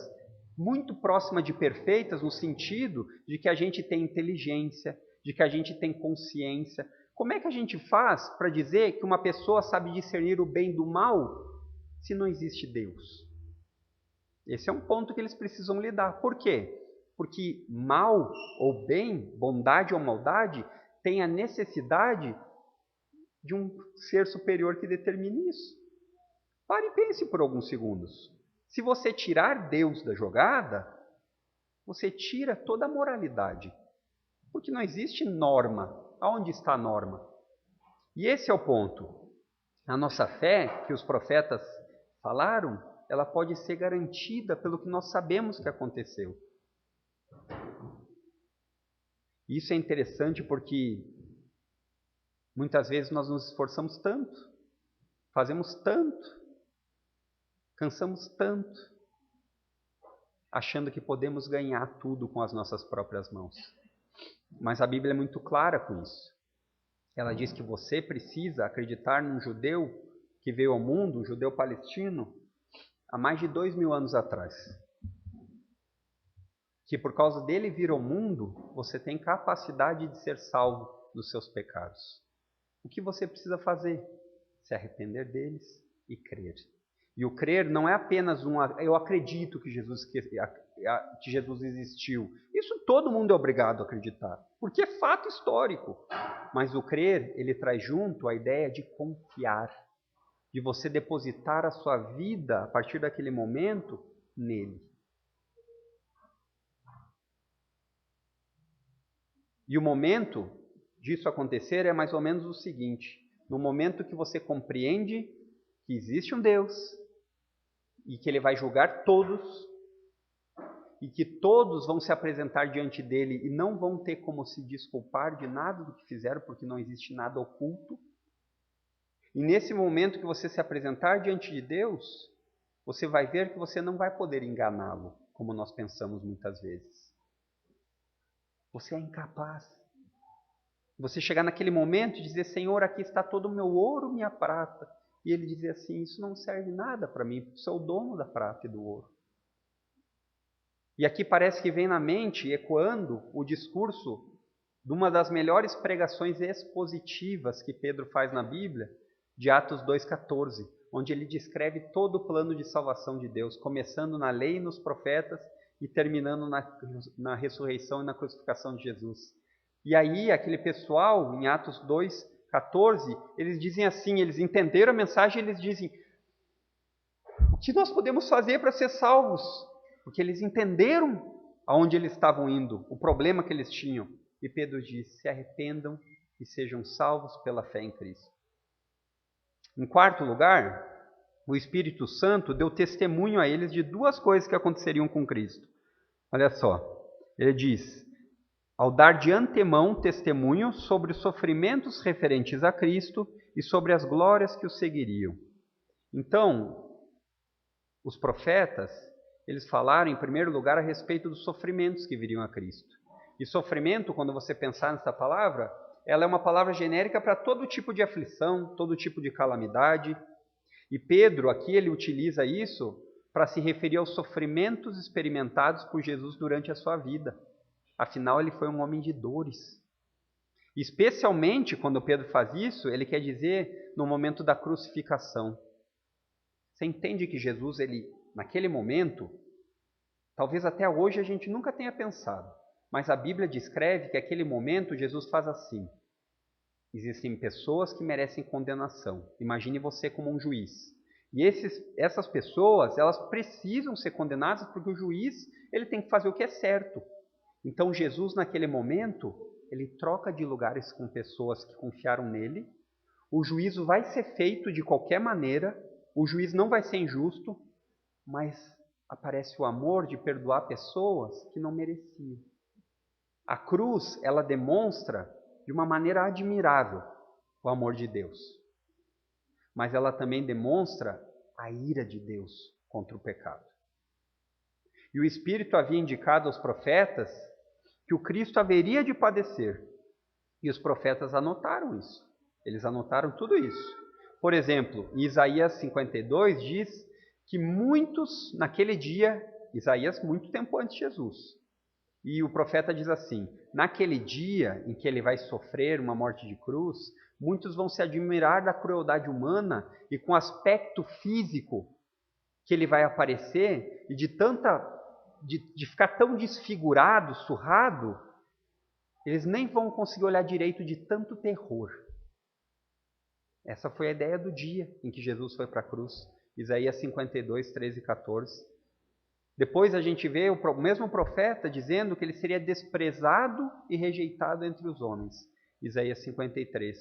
muito próximas de perfeitas, no sentido de que a gente tem inteligência, de que a gente tem consciência. Como é que a gente faz para dizer que uma pessoa sabe discernir o bem do mal se não existe Deus? Esse é um ponto que eles precisam lidar. Por quê? Porque mal ou bem, bondade ou maldade, tem a necessidade de um ser superior que determine isso. Pare e pense por alguns segundos. Se você tirar Deus da jogada, você tira toda a moralidade. Porque não existe norma. Aonde está a norma? E esse é o ponto. A nossa fé, que os profetas falaram, ela pode ser garantida pelo que nós sabemos que aconteceu. Isso é interessante porque muitas vezes nós nos esforçamos tanto, fazemos tanto, cansamos tanto, achando que podemos ganhar tudo com as nossas próprias mãos. Mas a Bíblia é muito clara com isso. Ela diz que você precisa acreditar num judeu que veio ao mundo, um judeu palestino, há mais de 2000 anos atrás. Que por causa dele vir ao mundo, você tem capacidade de ser salvo dos seus pecados. O que você precisa fazer? Se arrepender deles e crer. E o crer não é apenas eu acredito que Jesus existiu. Isso todo mundo é obrigado a acreditar, porque é fato histórico. Mas o crer, ele traz junto a ideia de confiar, de você depositar a sua vida, a partir daquele momento, nele. E o momento disso acontecer é mais ou menos o seguinte: no momento que você compreende que existe um Deus e que ele vai julgar todos e que todos vão se apresentar diante dele e não vão ter como se desculpar de nada do que fizeram, porque não existe nada oculto. E nesse momento que você se apresentar diante de Deus, você vai ver que você não vai poder enganá-lo, como nós pensamos muitas vezes. Você é incapaz. Você chegar naquele momento e dizer, Senhor, aqui está todo o meu ouro, minha prata. E ele dizer assim, isso não serve nada para mim, porque sou o dono da prata e do ouro. E aqui parece que vem na mente, ecoando, o discurso de uma das melhores pregações expositivas que Pedro faz na Bíblia, de Atos 2,14, onde ele descreve todo o plano de salvação de Deus, começando na lei e nos profetas e terminando na ressurreição e na crucificação de Jesus. E aí, aquele pessoal, em Atos 2,14, eles dizem assim, eles entenderam a mensagem e eles dizem, o que nós podemos fazer para ser salvos? Porque eles entenderam aonde eles estavam indo, o problema que eles tinham. E Pedro diz, se arrependam e sejam salvos pela fé em Cristo. Em quarto lugar, o Espírito Santo deu testemunho a eles de duas coisas que aconteceriam com Cristo. Olha só, ele diz, ao dar de antemão testemunho sobre os sofrimentos referentes a Cristo e sobre as glórias que o seguiriam. Então, os profetas, eles falaram em primeiro lugar a respeito dos sofrimentos que viriam a Cristo. E sofrimento, quando você pensar nessa palavra, ela é uma palavra genérica para todo tipo de aflição, todo tipo de calamidade. E Pedro, aqui, ele utiliza isso para se referir aos sofrimentos experimentados por Jesus durante a sua vida. Afinal, ele foi um homem de dores. Especialmente quando Pedro faz isso, ele quer dizer no momento da crucificação. Você entende que Jesus, ele, naquele momento, talvez até hoje a gente nunca tenha pensado, mas a Bíblia descreve que naquele momento Jesus faz assim. Existem pessoas que merecem condenação. Imagine você como um juiz. E essas pessoas, elas precisam ser condenadas porque o juiz, ele tem que fazer o que é certo. Então Jesus, naquele momento, ele troca de lugares com pessoas que confiaram nele. O juízo vai ser feito de qualquer maneira, o juiz não vai ser injusto, mas aparece o amor de perdoar pessoas que não mereciam. A cruz, ela demonstra de uma maneira admirável o amor de Deus. Mas ela também demonstra a ira de Deus contra o pecado. E o Espírito havia indicado aos profetas que o Cristo haveria de padecer. E os profetas anotaram isso. Eles anotaram tudo isso. Por exemplo, em Isaías 52 diz que muitos naquele dia, Isaías muito tempo antes de Jesus, e o profeta diz assim: naquele dia em que ele vai sofrer uma morte de cruz, muitos vão se admirar da crueldade humana e com o aspecto físico que ele vai aparecer, e de ficar tão desfigurado, surrado, eles nem vão conseguir olhar direito de tanto terror. Essa foi a ideia do dia em que Jesus foi para a cruz. Isaías 52, 13 e 14. Depois a gente vê o mesmo profeta dizendo que ele seria desprezado e rejeitado entre os homens. Isaías 53.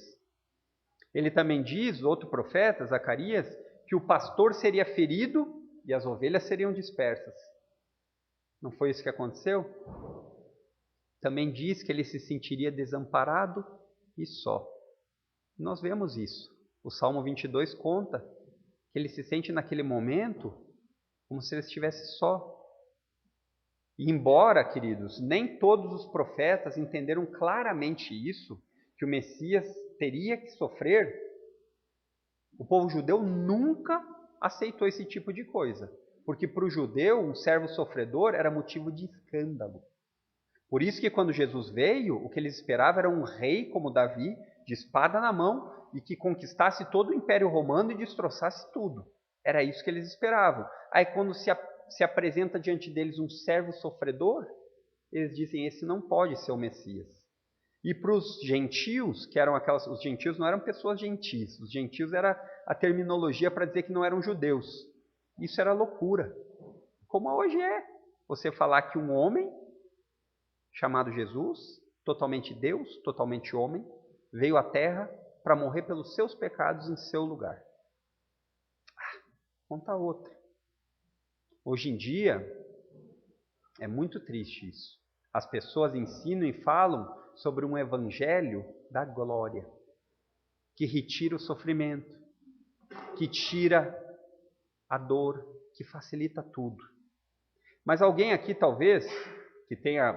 Ele também diz, outro profeta, Zacarias, que o pastor seria ferido e as ovelhas seriam dispersas. Não foi isso que aconteceu? Também diz que ele se sentiria desamparado e só. Nós vemos isso. O Salmo 22 conta que ele se sente naquele momento como se ele estivesse só. E embora, queridos, nem todos os profetas entenderam claramente isso, que o Messias teria que sofrer, o povo judeu nunca aceitou esse tipo de coisa. Porque para o judeu, um servo sofredor era motivo de escândalo. Por isso que quando Jesus veio, o que eles esperavam era um rei como Davi, de espada na mão, e que conquistasse todo o Império Romano e destroçasse tudo. Era isso que eles esperavam. Aí quando se apresenta diante deles um servo sofredor, eles dizem: esse não pode ser o Messias. E para os gentios, que eram os gentios não eram pessoas gentis, os gentios era a terminologia para dizer que não eram judeus. Isso era loucura. Como hoje é você falar que um homem chamado Jesus, totalmente Deus, totalmente homem, veio à Terra para morrer pelos seus pecados em seu lugar. Conta outra. Hoje em dia, é muito triste isso. As pessoas ensinam e falam sobre um evangelho da glória, que retira o sofrimento, que tira a dor, que facilita tudo. Mas alguém aqui, talvez, que tenha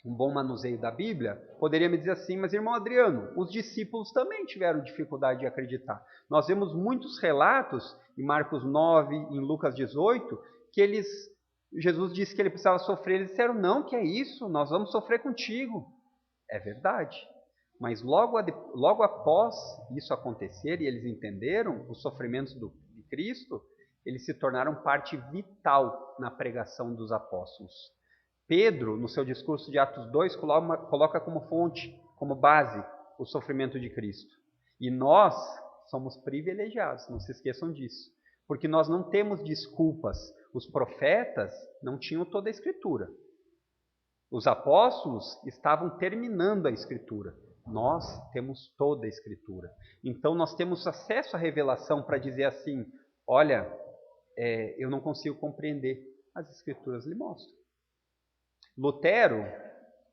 um bom manuseio da Bíblia, poderia me dizer assim: mas irmão Adriano, os discípulos também tiveram dificuldade de acreditar. Nós vemos muitos relatos, em Marcos 9, em Lucas 18, que Jesus disse que ele precisava sofrer, eles disseram: não, que é isso, nós vamos sofrer contigo. É verdade, mas logo após isso acontecer, e eles entenderam os sofrimentos de Cristo, eles se tornaram parte vital na pregação dos apóstolos. Pedro, no seu discurso de Atos 2, coloca como fonte, como base, o sofrimento de Cristo. E nós somos privilegiados, não se esqueçam disso, porque nós não temos desculpas. Os profetas não tinham toda a Escritura. Os apóstolos estavam terminando a Escritura. Nós temos toda a Escritura. Então nós temos acesso à revelação para dizer assim: olha, eu não consigo compreender. As Escrituras lhe mostram. Lutero,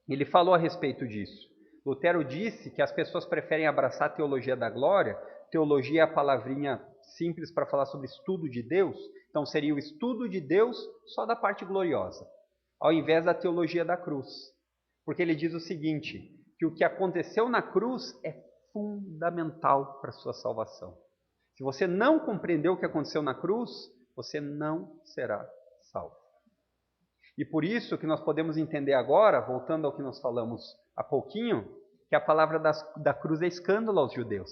ele falou a respeito disso. Lutero disse que as pessoas preferem abraçar a teologia da glória. Teologia é a palavrinha simples para falar sobre estudo de Deus. Então seria o estudo de Deus só da parte gloriosa, ao invés da teologia da cruz. Porque ele diz o seguinte, que o que aconteceu na cruz é fundamental para a sua salvação. Se você não compreendeu o que aconteceu na cruz, você não será salvo. E por isso que nós podemos entender agora, voltando ao que nós falamos há pouquinho, que a palavra da cruz é escândalo aos judeus.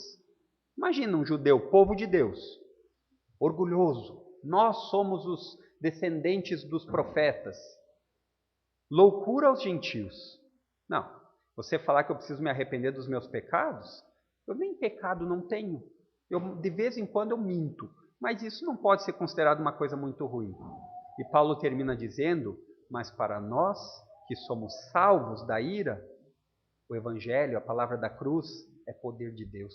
Imagina um judeu, povo de Deus, orgulhoso. Nós somos os descendentes dos profetas. Loucura aos gentios. Não, você falar que eu preciso me arrepender dos meus pecados, Eu nem pecado não tenho. De vez em quando eu minto. Mas isso não pode ser considerado uma coisa muito ruim. E Paulo termina dizendo, mas para nós que somos salvos da ira, o Evangelho, a palavra da cruz, é poder de Deus.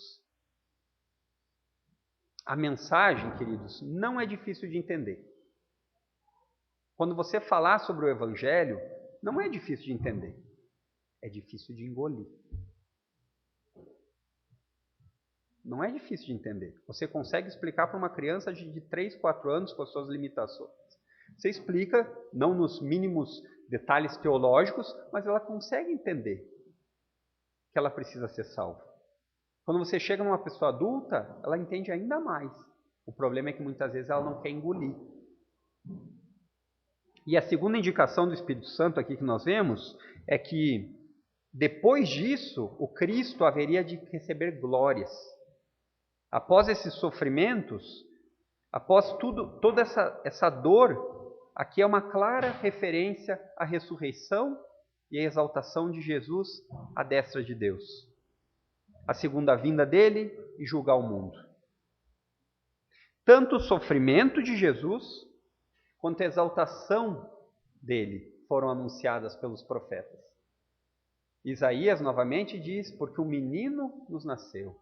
A mensagem, queridos, não é difícil de entender. Quando você falar sobre o Evangelho, não é difícil de entender. É difícil de engolir. Não é difícil de entender. Você consegue explicar para uma criança de 3, 4 anos com as suas limitações. Você explica, não nos mínimos detalhes teológicos, mas ela consegue entender que ela precisa ser salva. Quando você chega numa pessoa adulta, ela entende ainda mais. O problema é que muitas vezes ela não quer engolir. E a segunda indicação do Espírito Santo aqui que nós vemos é que depois disso, o Cristo haveria de receber glórias. Após esses sofrimentos, após toda essa dor, aqui é uma clara referência à ressurreição e à exaltação de Jesus à destra de Deus. A segunda vinda dele e julgar o mundo. Tanto o sofrimento de Jesus, quanto a exaltação dele foram anunciadas pelos profetas. Isaías novamente diz, porque um menino nos nasceu.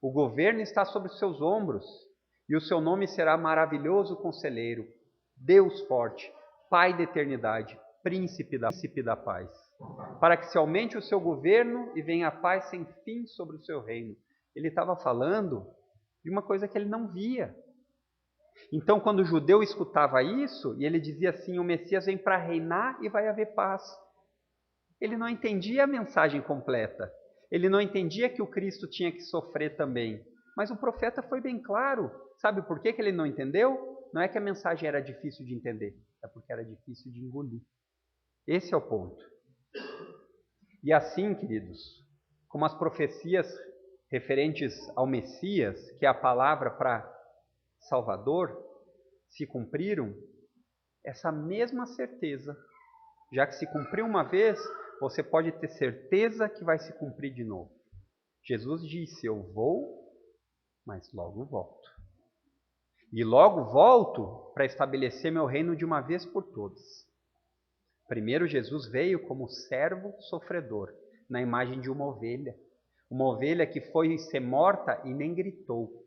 O governo está sobre os seus ombros, e o seu nome será maravilhoso conselheiro, Deus forte, Pai da eternidade, príncipe da paz. Para que se aumente o seu governo e venha a paz sem fim sobre o seu reino. Ele estava falando de uma coisa que ele não via. Então, quando o judeu escutava isso, e ele dizia assim, o Messias vem para reinar e vai haver paz. Ele não entendia a mensagem completa. Ele não entendia que o Cristo tinha que sofrer também. Mas o profeta foi bem claro. Sabe por que ele não entendeu? Não é que a mensagem era difícil de entender, é porque era difícil de engolir. Esse é o ponto. E assim, queridos, como as profecias referentes ao Messias, que é a palavra para Salvador, se cumpriram, essa mesma certeza, já que se cumpriu uma vez, você pode ter certeza que vai se cumprir de novo. Jesus disse, eu vou, mas logo volto. E logo volto para estabelecer meu reino de uma vez por todas. Primeiro, Jesus veio como servo sofredor, na imagem de uma ovelha que foi ser morta e nem gritou.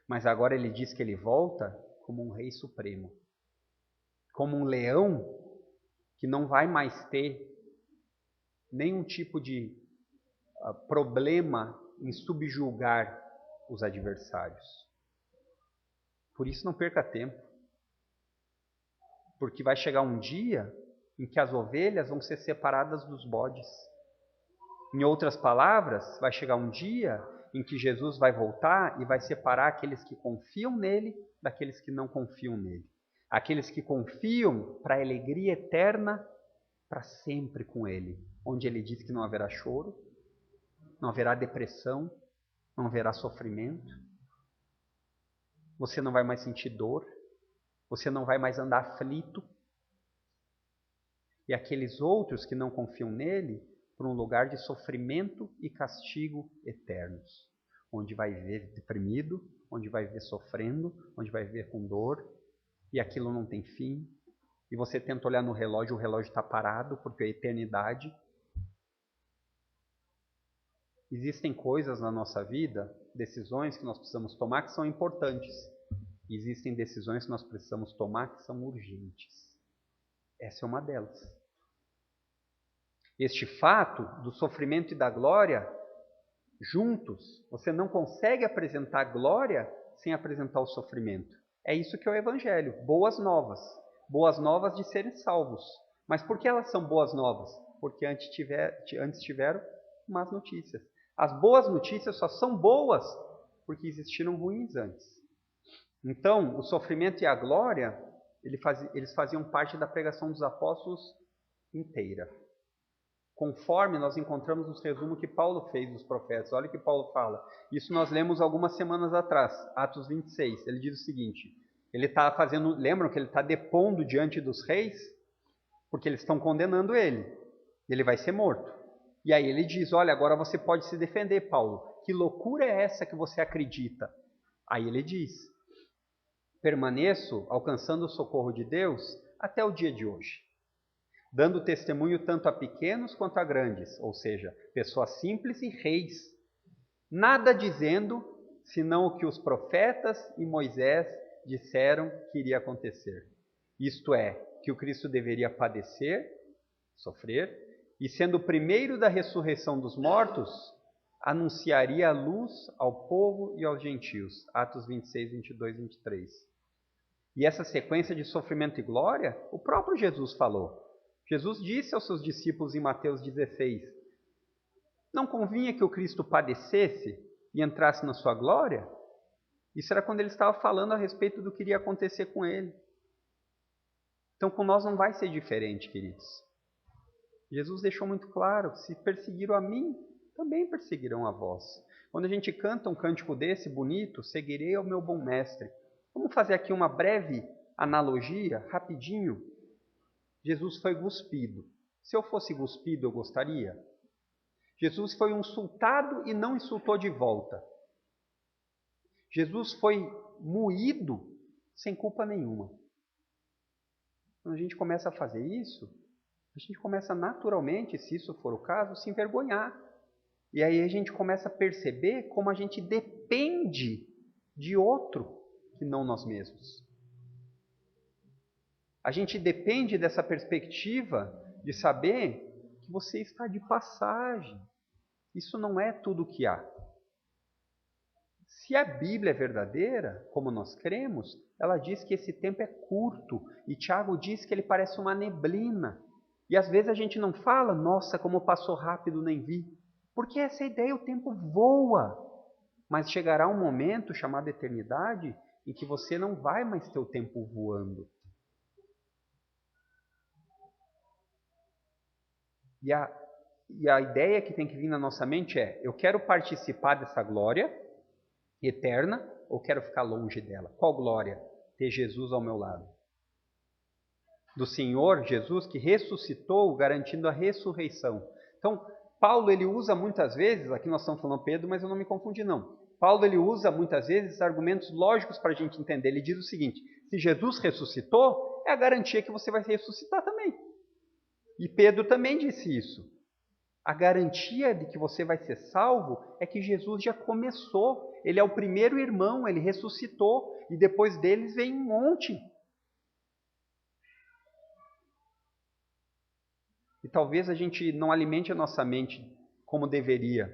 Mas agora ele diz que ele volta como um rei supremo, como um leão que não vai mais ter nenhum tipo de problema em subjugar os adversários. Por isso não perca tempo, porque vai chegar um dia em que as ovelhas vão ser separadas dos bodes. Em outras palavras, vai chegar um dia em que Jesus vai voltar e vai separar aqueles que confiam nele daqueles que não confiam nele. Aqueles que confiam para a alegria eterna para sempre com ele, onde ele diz que não haverá choro, não haverá depressão, não haverá sofrimento. Você não vai mais sentir dor, você não vai mais andar aflito. E aqueles outros que não confiam nele, para um lugar de sofrimento e castigo eternos, onde vai viver deprimido, onde vai viver sofrendo, onde vai viver com dor, e aquilo não tem fim. E você tenta olhar no relógio, o relógio está parado, porque é a eternidade. Existem coisas na nossa vida, decisões que nós precisamos tomar que são importantes. Existem decisões que nós precisamos tomar que são urgentes. Essa é uma delas. Este fato do sofrimento e da glória, juntos, você não consegue apresentar a glória sem apresentar o sofrimento. É isso que é o Evangelho, boas novas. Boas novas de serem salvos. Mas por que elas são boas novas? Porque antes tiveram más notícias. As boas notícias só são boas porque existiram ruins antes. Então, o sofrimento e a glória, eles faziam parte da pregação dos apóstolos inteira. Conforme nós encontramos nos resumos que Paulo fez dos profetas. Olha o que Paulo fala. Isso nós lemos algumas semanas atrás, Atos 26. Ele diz o seguinte, ele está fazendo, lembram que ele está depondo diante dos reis, porque eles estão condenando ele. Ele vai ser morto. E aí ele diz, olha, agora você pode se defender, Paulo. Que loucura é essa que você acredita? Aí ele diz, permaneço alcançando o socorro de Deus até o dia de hoje, dando testemunho tanto a pequenos quanto a grandes, ou seja, pessoas simples e reis, nada dizendo senão o que os profetas e Moisés disseram que iria acontecer. Isto é, que o Cristo deveria padecer, sofrer, e sendo o primeiro da ressurreição dos mortos, anunciaria a luz ao povo e aos gentios. Atos 26, 22 e 23. E essa sequência de sofrimento e glória, o próprio Jesus falou. Jesus disse aos seus discípulos em Mateus 16, não convinha que o Cristo padecesse e entrasse na sua glória? Isso era quando ele estava falando a respeito do que iria acontecer com ele. Então com nós não vai ser diferente, queridos. Jesus deixou muito claro, se perseguiram a mim, também perseguirão a vós. Quando a gente canta um cântico desse bonito, seguirei ao meu bom mestre. Vamos fazer aqui uma breve analogia, rapidinho. Jesus foi cuspido. Se eu fosse cuspido, eu gostaria? Jesus foi insultado e não insultou de volta. Jesus foi moído sem culpa nenhuma. Quando a gente começa a fazer isso, a gente começa naturalmente, se isso for o caso, se envergonhar. E aí a gente começa a perceber como a gente depende de outro que não nós mesmos. A gente depende dessa perspectiva de saber que você está de passagem. Isso não é tudo o que há. Se a Bíblia é verdadeira, como nós cremos, ela diz que esse tempo é curto. E Tiago diz que ele parece uma neblina. E às vezes a gente não fala, nossa, como passou rápido, nem vi. Porque essa ideia, o tempo voa. Mas chegará um momento, chamado eternidade, em que você não vai mais ter o tempo voando. E a ideia que tem que vir na nossa mente é, eu quero participar dessa glória eterna ou quero ficar longe dela? Qual glória? Ter Jesus ao meu lado. Do Senhor Jesus que ressuscitou, garantindo a ressurreição. Então, Paulo ele usa muitas vezes, aqui nós estamos falando Pedro, mas eu não me confundi não. Paulo ele usa muitas vezes argumentos lógicos para a gente entender. Ele diz o seguinte, se Jesus ressuscitou, é a garantia que você vai ressuscitar também. E Pedro também disse isso. A garantia de que você vai ser salvo é que Jesus já começou. Ele é o primeiro irmão, ele ressuscitou. E depois deles vem um monte. E talvez a gente não alimente a nossa mente como deveria.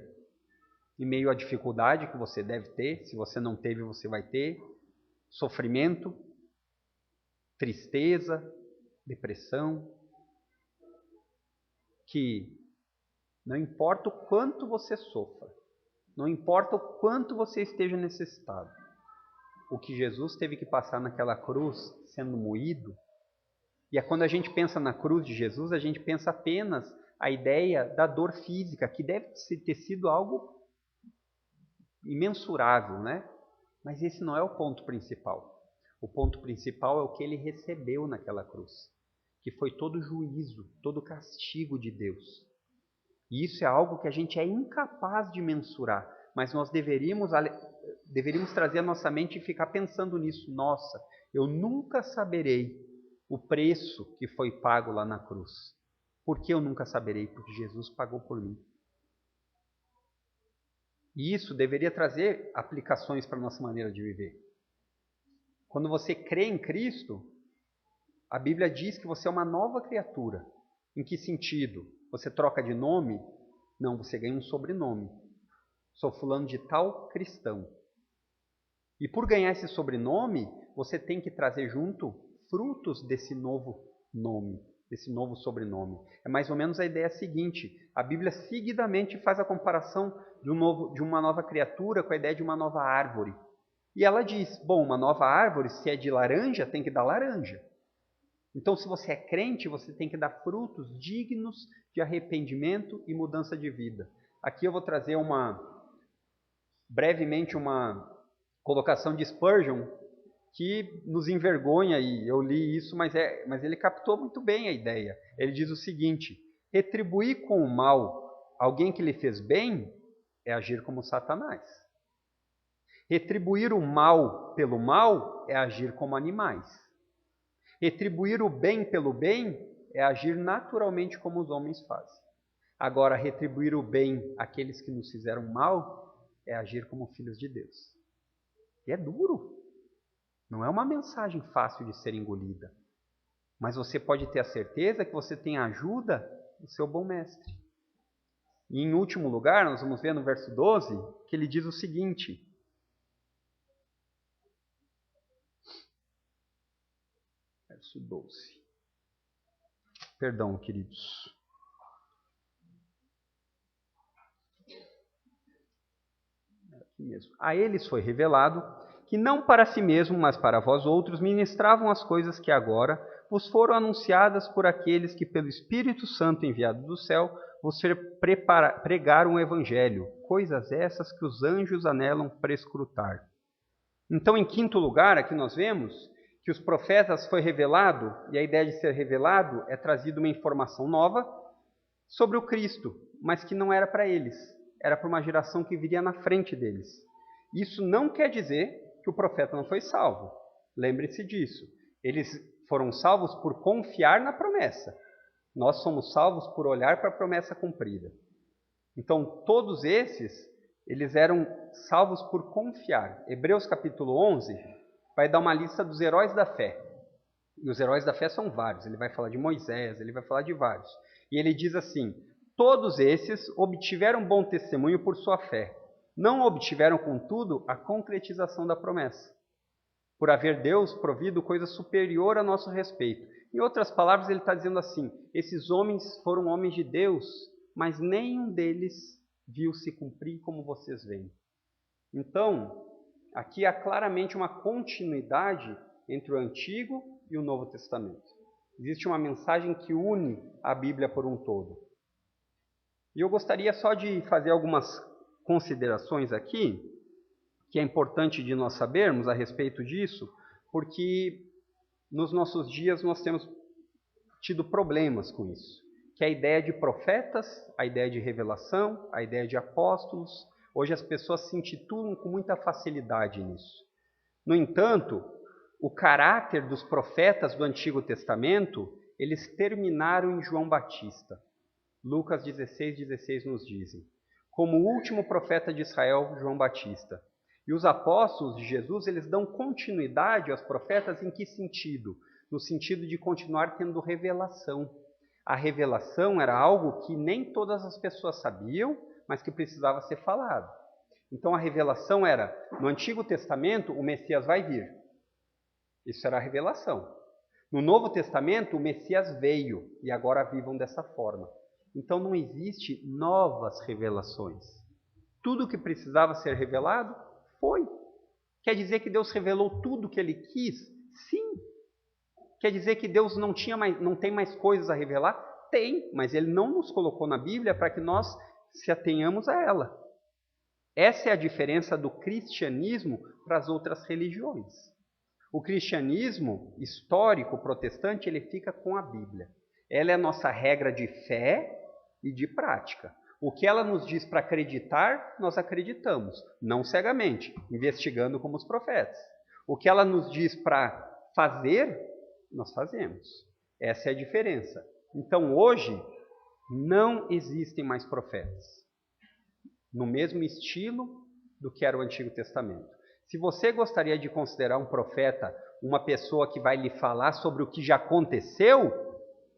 Em meio à dificuldade que você deve ter, se você não teve, você vai ter. Sofrimento, tristeza, depressão. Que não importa o quanto você sofra, não importa o quanto você esteja necessitado, o que Jesus teve que passar naquela cruz, sendo moído, e é quando a gente pensa na cruz de Jesus, a gente pensa apenas a ideia da dor física, que deve ter sido algo imensurável, né? Mas esse não é o ponto principal. O ponto principal é o que ele recebeu naquela cruz, que foi todo o juízo, todo o castigo de Deus. E isso é algo que a gente é incapaz de mensurar, mas nós deveríamos trazer a nossa mente e ficar pensando nisso. Nossa, eu nunca saberei o preço que foi pago lá na cruz. Por que eu nunca saberei? Porque Jesus pagou por mim. E isso deveria trazer aplicações para a nossa maneira de viver. Quando você crê em Cristo, a Bíblia diz que você é uma nova criatura. Em que sentido? Você troca de nome? Não, você ganha um sobrenome. Sou fulano de tal cristão. E por ganhar esse sobrenome, você tem que trazer junto frutos desse novo nome, desse novo sobrenome. É mais ou menos a ideia seguinte. A Bíblia seguidamente faz a comparação de uma nova criatura com a ideia de uma nova árvore. E ela diz, bom, uma nova árvore, se é de laranja, tem que dar laranja. Então, se você é crente, você tem que dar frutos dignos de arrependimento e mudança de vida. Aqui eu vou trazer brevemente uma colocação de Spurgeon que nos envergonha, e eu li isso, mas ele captou muito bem a ideia. Ele diz o seguinte, retribuir com o mal alguém que lhe fez bem é agir como Satanás. Retribuir o mal pelo mal é agir como animais. Retribuir o bem pelo bem é agir naturalmente como os homens fazem. Agora, retribuir o bem àqueles que nos fizeram mal é agir como filhos de Deus. E é duro. Não é uma mensagem fácil de ser engolida. Mas você pode ter a certeza que você tem a ajuda do seu bom mestre. E em último lugar, nós vamos ver no verso 12, que ele diz o seguinte. Verso 12. Perdão, queridos. Aqui mesmo. A eles foi revelado que não para si mesmo, mas para vós outros, ministravam as coisas que agora vos foram anunciadas por aqueles que, pelo Espírito Santo enviado do céu, vos pregaram o Evangelho, coisas essas que os anjos anelam prescrutar. Então, em quinto lugar, aqui nós vemos que os profetas foi revelado, e a ideia de ser revelado é trazida uma informação nova sobre o Cristo, mas que não era para eles, era para uma geração que viria na frente deles. Isso não quer dizer que o profeta não foi salvo. Lembre-se disso. Eles foram salvos por confiar na promessa. Nós somos salvos por olhar para a promessa cumprida. Então, todos esses, eles eram salvos por confiar. Hebreus capítulo 11 vai dar uma lista dos heróis da fé. E os heróis da fé são vários. Ele vai falar de Moisés, ele vai falar de vários. E ele diz assim, todos esses obtiveram bom testemunho por sua fé. Não obtiveram, contudo, a concretização da promessa, por haver Deus provido coisa superior a nosso respeito. Em outras palavras, ele está dizendo assim, esses homens foram homens de Deus, mas nenhum deles viu se cumprir como vocês veem. Então, aqui há claramente uma continuidade entre o Antigo e o Novo Testamento. Existe uma mensagem que une a Bíblia por um todo. E eu gostaria só de fazer algumas considerações aqui, que é importante de nós sabermos a respeito disso, porque nos nossos dias nós temos tido problemas com isso. Que é a ideia de profetas, a ideia de revelação, a ideia de apóstolos. Hoje as pessoas se intitulam com muita facilidade nisso. No entanto, o caráter dos profetas do Antigo Testamento, eles terminaram em João Batista. Lucas 16:16 nos dizem. Como o último profeta de Israel, João Batista. E os apóstolos de Jesus, eles dão continuidade aos profetas em que sentido? No sentido de continuar tendo revelação. A revelação era algo que nem todas as pessoas sabiam, mas que precisava ser falado. Então a revelação era, no Antigo Testamento, o Messias vai vir. Isso era a revelação. No Novo Testamento, o Messias veio, e agora vivam dessa forma. Então não existe novas revelações. Tudo que precisava ser revelado, foi. Quer dizer que Deus revelou tudo o que Ele quis? Sim. Quer dizer que Deus não tem mais coisas a revelar? Tem, mas Ele não nos colocou na Bíblia para que nós se atenhamos a ela. Essa é a diferença do cristianismo para as outras religiões. O cristianismo histórico protestante, ele fica com a Bíblia. Ela é a nossa regra de fé e de prática. O que ela nos diz para acreditar, nós acreditamos, não cegamente, investigando como os profetas. O que ela nos diz para fazer, nós fazemos. Essa é a diferença. Então, hoje, não existem mais profetas, no mesmo estilo do que era o Antigo Testamento. Se você gostaria de considerar um profeta uma pessoa que vai lhe falar sobre o que já aconteceu,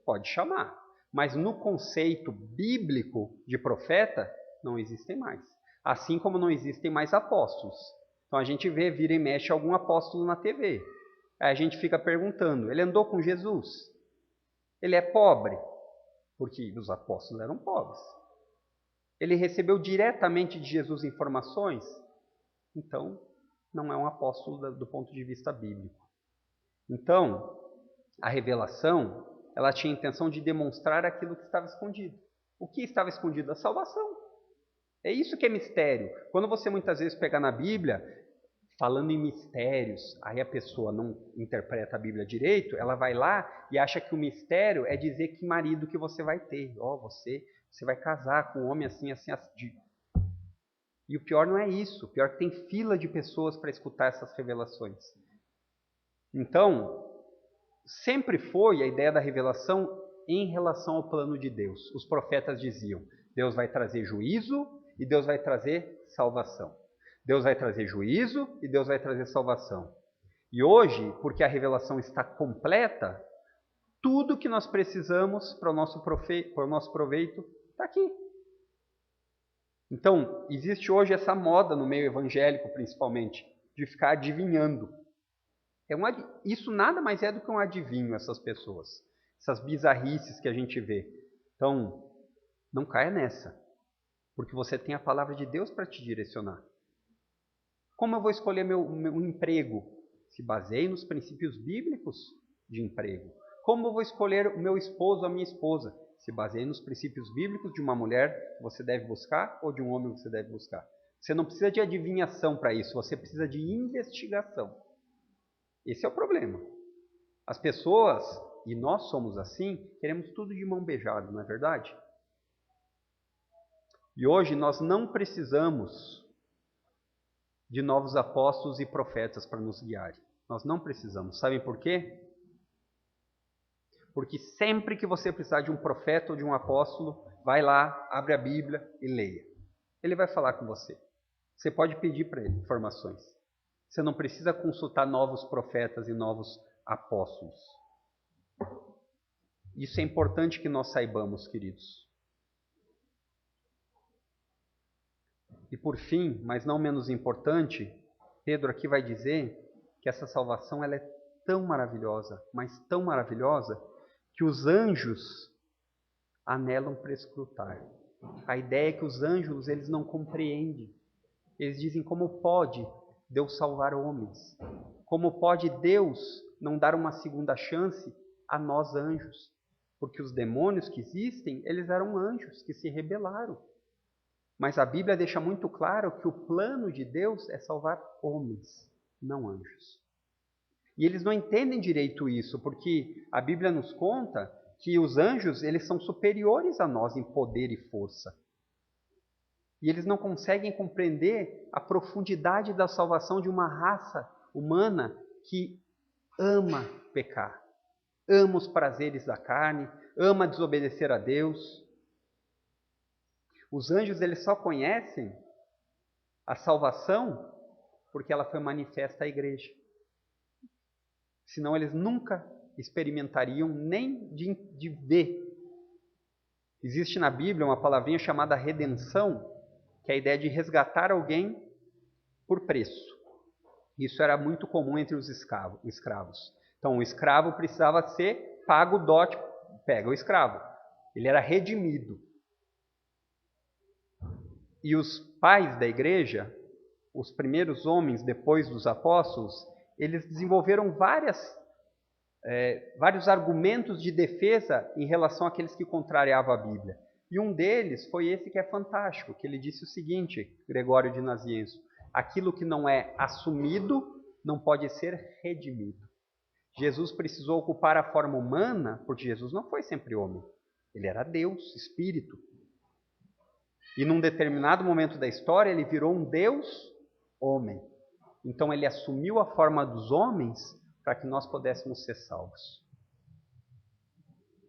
pode chamar. Mas no conceito bíblico de profeta, não existem mais. Assim como não existem mais apóstolos. Então a gente vira e mexe algum apóstolo na TV. Aí a gente fica perguntando, ele andou com Jesus? Ele é pobre? Porque os apóstolos eram pobres. Ele recebeu diretamente de Jesus informações? Então, não é um apóstolo do ponto de vista bíblico. Então, a revelação, ela tinha a intenção de demonstrar aquilo que estava escondido. O que estava escondido? A salvação. É isso que é mistério. Quando você muitas vezes pega na Bíblia, falando em mistérios, aí a pessoa não interpreta a Bíblia direito, ela vai lá e acha que o mistério é dizer que marido que você vai ter. Você Você vai casar com um homem assim, assim, assim. E o pior não é isso. O pior é que tem fila de pessoas para escutar essas revelações. Então, sempre foi a ideia da revelação em relação ao plano de Deus. Os profetas diziam, Deus vai trazer juízo e Deus vai trazer salvação. Deus vai trazer juízo e Deus vai trazer salvação. E hoje, porque a revelação está completa, tudo que nós precisamos para o nosso proveito está aqui. Então, existe hoje essa moda no meio evangélico, principalmente, de ficar adivinhando. Isso nada mais é do que um adivinho, essas pessoas. Essas bizarrices que a gente vê. Então, não caia nessa. Porque você tem a palavra de Deus para te direcionar. Como eu vou escolher meu emprego? Se baseie nos princípios bíblicos de emprego. Como eu vou escolher o meu esposo ou a minha esposa? Se baseie nos princípios bíblicos de uma mulher que você deve buscar ou de um homem que você deve buscar. Você não precisa de adivinhação para isso, você precisa de investigação. Esse é o problema. As pessoas, e nós somos assim, queremos tudo de mão beijada, não é verdade? E hoje nós não precisamos de novos apóstolos e profetas para nos guiar. Nós não precisamos. Sabem por quê? Porque sempre que você precisar de um profeta ou de um apóstolo, vai lá, abre a Bíblia e leia. Ele vai falar com você. Você pode pedir para ele informações. Você não precisa consultar novos profetas e novos apóstolos. Isso é importante que nós saibamos, queridos. E por fim, mas não menos importante, Pedro aqui vai dizer que essa salvação ela é tão maravilhosa, mas tão maravilhosa, que os anjos anelam para escrutar. A ideia é que os anjos eles não compreendem. Eles dizem como pode Deus salvar homens? Como pode Deus não dar uma segunda chance a nós anjos? Porque os demônios que existem, eles eram anjos que se rebelaram. Mas a Bíblia deixa muito claro que o plano de Deus é salvar homens, não anjos. E eles não entendem direito isso, porque a Bíblia nos conta que os anjos eles são superiores a nós em poder e força. E eles não conseguem compreender a profundidade da salvação de uma raça humana que ama pecar, ama os prazeres da carne, ama desobedecer a Deus. Os anjos eles só conhecem a salvação porque ela foi manifesta à igreja. Senão eles nunca experimentariam nem de ver. Existe na Bíblia uma palavrinha chamada redenção, que é a ideia de resgatar alguém por preço. Isso era muito comum entre os escravos. Então, o escravo precisava ser pago o dote, pega o escravo. Ele era redimido. E os pais da igreja, os primeiros homens depois dos apóstolos, eles desenvolveram vários argumentos de defesa em relação àqueles que contrariavam a Bíblia. E um deles foi esse que é fantástico, que ele disse o seguinte, Gregório de Nazianzo: aquilo que não é assumido não pode ser redimido. Jesus precisou ocupar a forma humana, porque Jesus não foi sempre homem. Ele era Deus, Espírito. E num determinado momento da história, ele virou um Deus homem. Então ele assumiu a forma dos homens para que nós pudéssemos ser salvos.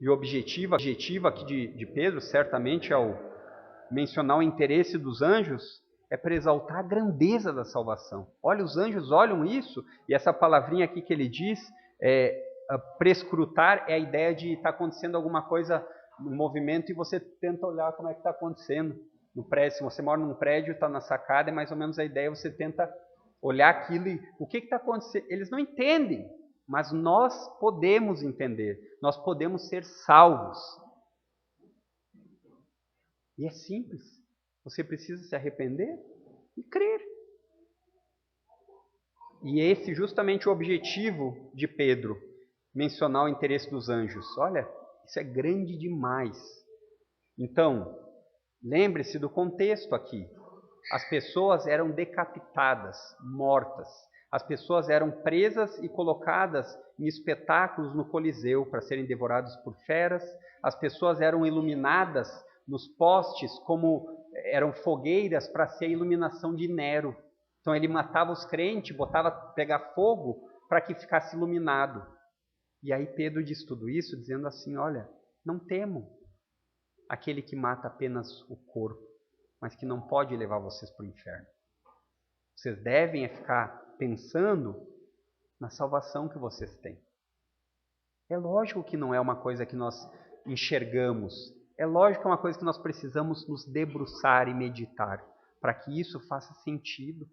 E o objetivo aqui de Pedro, certamente, ao mencionar o interesse dos anjos, é para exaltar a grandeza da salvação. Olha, os anjos olham isso, e essa palavrinha aqui que ele diz, prescrutar, é a ideia de estar acontecendo alguma coisa no movimento e você tenta olhar como é que está acontecendo no prédio. Se você mora num prédio, está na sacada, é mais ou menos a ideia, você tenta olhar aquilo e o que está acontecendo. Eles não entendem, mas nós podemos entender, nós podemos ser salvos. E é simples, você precisa se arrepender e crer. E esse é justamente o objetivo de Pedro, mencionar o interesse dos anjos. Olha, isso é grande demais. Então, lembre-se do contexto aqui. As pessoas eram decapitadas, mortas. As pessoas eram presas e colocadas em espetáculos no Coliseu para serem devoradas por feras. As pessoas eram iluminadas nos postes como eram fogueiras para ser a iluminação de Nero. Então ele matava os crentes, botava pegar fogo para que ficasse iluminado. E aí Pedro diz tudo isso dizendo assim, olha, não temo aquele que mata apenas o corpo, mas que não pode levar vocês para o inferno. Vocês devem ficar pensando na salvação que vocês têm. É lógico que não é uma coisa que nós enxergamos. É lógico que é uma coisa que nós precisamos nos debruçar e meditar, para que isso faça sentido.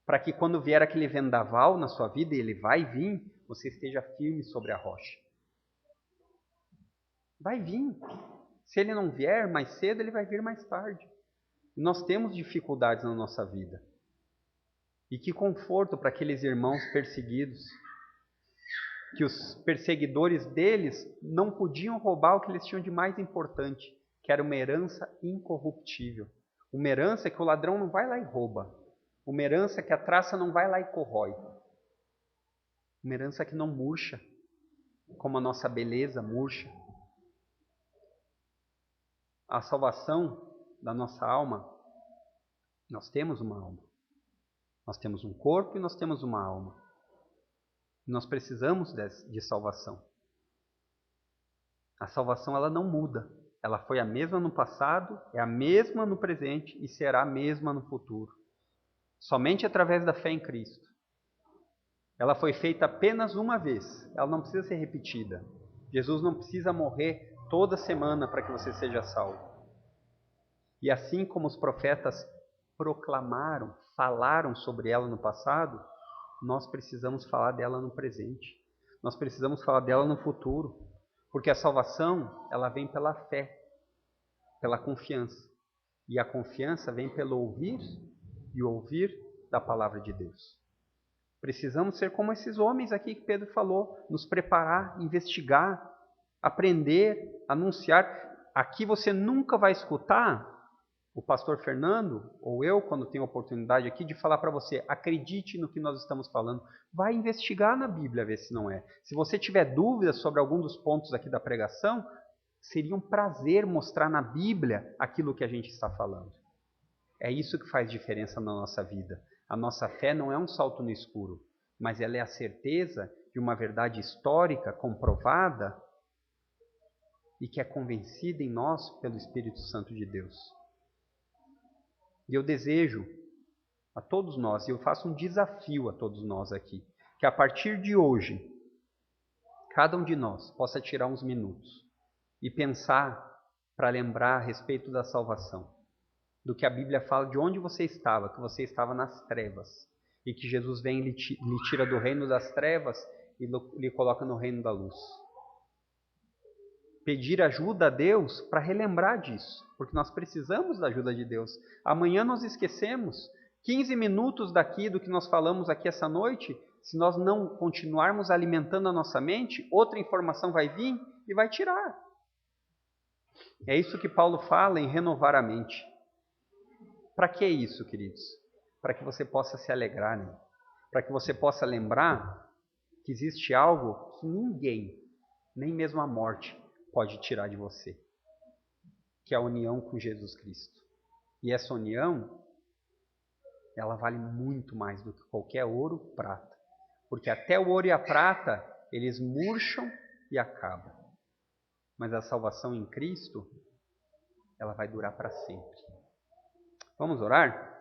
Para que quando vier aquele vendaval na sua vida, e ele vai vir, você esteja firme sobre a rocha. Vai vir. Se ele não vier mais cedo, ele vai vir mais tarde. Nós temos dificuldades na nossa vida. E que conforto para aqueles irmãos perseguidos, que os perseguidores deles não podiam roubar o que eles tinham de mais importante, que era uma herança incorruptível. Uma herança que o ladrão não vai lá e rouba. Uma herança que a traça não vai lá e corrói. Uma herança que não murcha, como a nossa beleza murcha. A salvação da nossa alma, nós temos uma alma. Nós temos um corpo e nós temos uma alma. Nós precisamos de salvação. A salvação ela não muda. Ela foi a mesma no passado, é a mesma no presente e será a mesma no futuro. Somente através da fé em Cristo. Ela foi feita apenas uma vez. Ela não precisa ser repetida. Jesus não precisa morrer toda semana para que você seja salvo. E assim como os profetas proclamaram, falaram sobre ela no passado, nós precisamos falar dela no presente. Nós precisamos falar dela no futuro. Porque a salvação, ela vem pela fé, pela confiança. E a confiança vem pelo ouvir e ouvir da palavra de Deus. Precisamos ser como esses homens aqui que Pedro falou, nos preparar, investigar, aprender, anunciar. Aqui você nunca vai escutar o pastor Fernando, ou eu, quando tenho a oportunidade aqui, de falar para você, acredite no que nós estamos falando. Vai investigar na Bíblia, ver se não é. Se você tiver dúvidas sobre algum dos pontos aqui da pregação, seria um prazer mostrar na Bíblia aquilo que a gente está falando. É isso que faz diferença na nossa vida. A nossa fé não é um salto no escuro, mas ela é a certeza de uma verdade histórica, comprovada, e que é convencida em nós pelo Espírito Santo de Deus. E eu desejo a todos nós, e eu faço um desafio a todos nós aqui, que a partir de hoje, cada um de nós possa tirar uns minutos e pensar para lembrar a respeito da salvação, do que a Bíblia fala de onde você estava, que você estava nas trevas, e que Jesus vem e lhe tira do reino das trevas e lhe coloca no reino da luz. Pedir ajuda a Deus para relembrar disso, porque nós precisamos da ajuda de Deus. Amanhã nós esquecemos 15 minutos daqui do que nós falamos aqui essa noite. Se nós não continuarmos alimentando a nossa mente, outra informação vai vir e vai tirar. É isso que Paulo fala em renovar a mente. Para que isso, queridos? Para que você possa se alegrar, né? Para que você possa lembrar que existe algo que ninguém, nem mesmo a morte, pode tirar de você, que é a união com Jesus Cristo. E essa união, ela vale muito mais do que qualquer ouro, prata. Porque até o ouro e a prata, eles murcham e acabam. Mas a salvação em Cristo, ela vai durar para sempre. Vamos orar?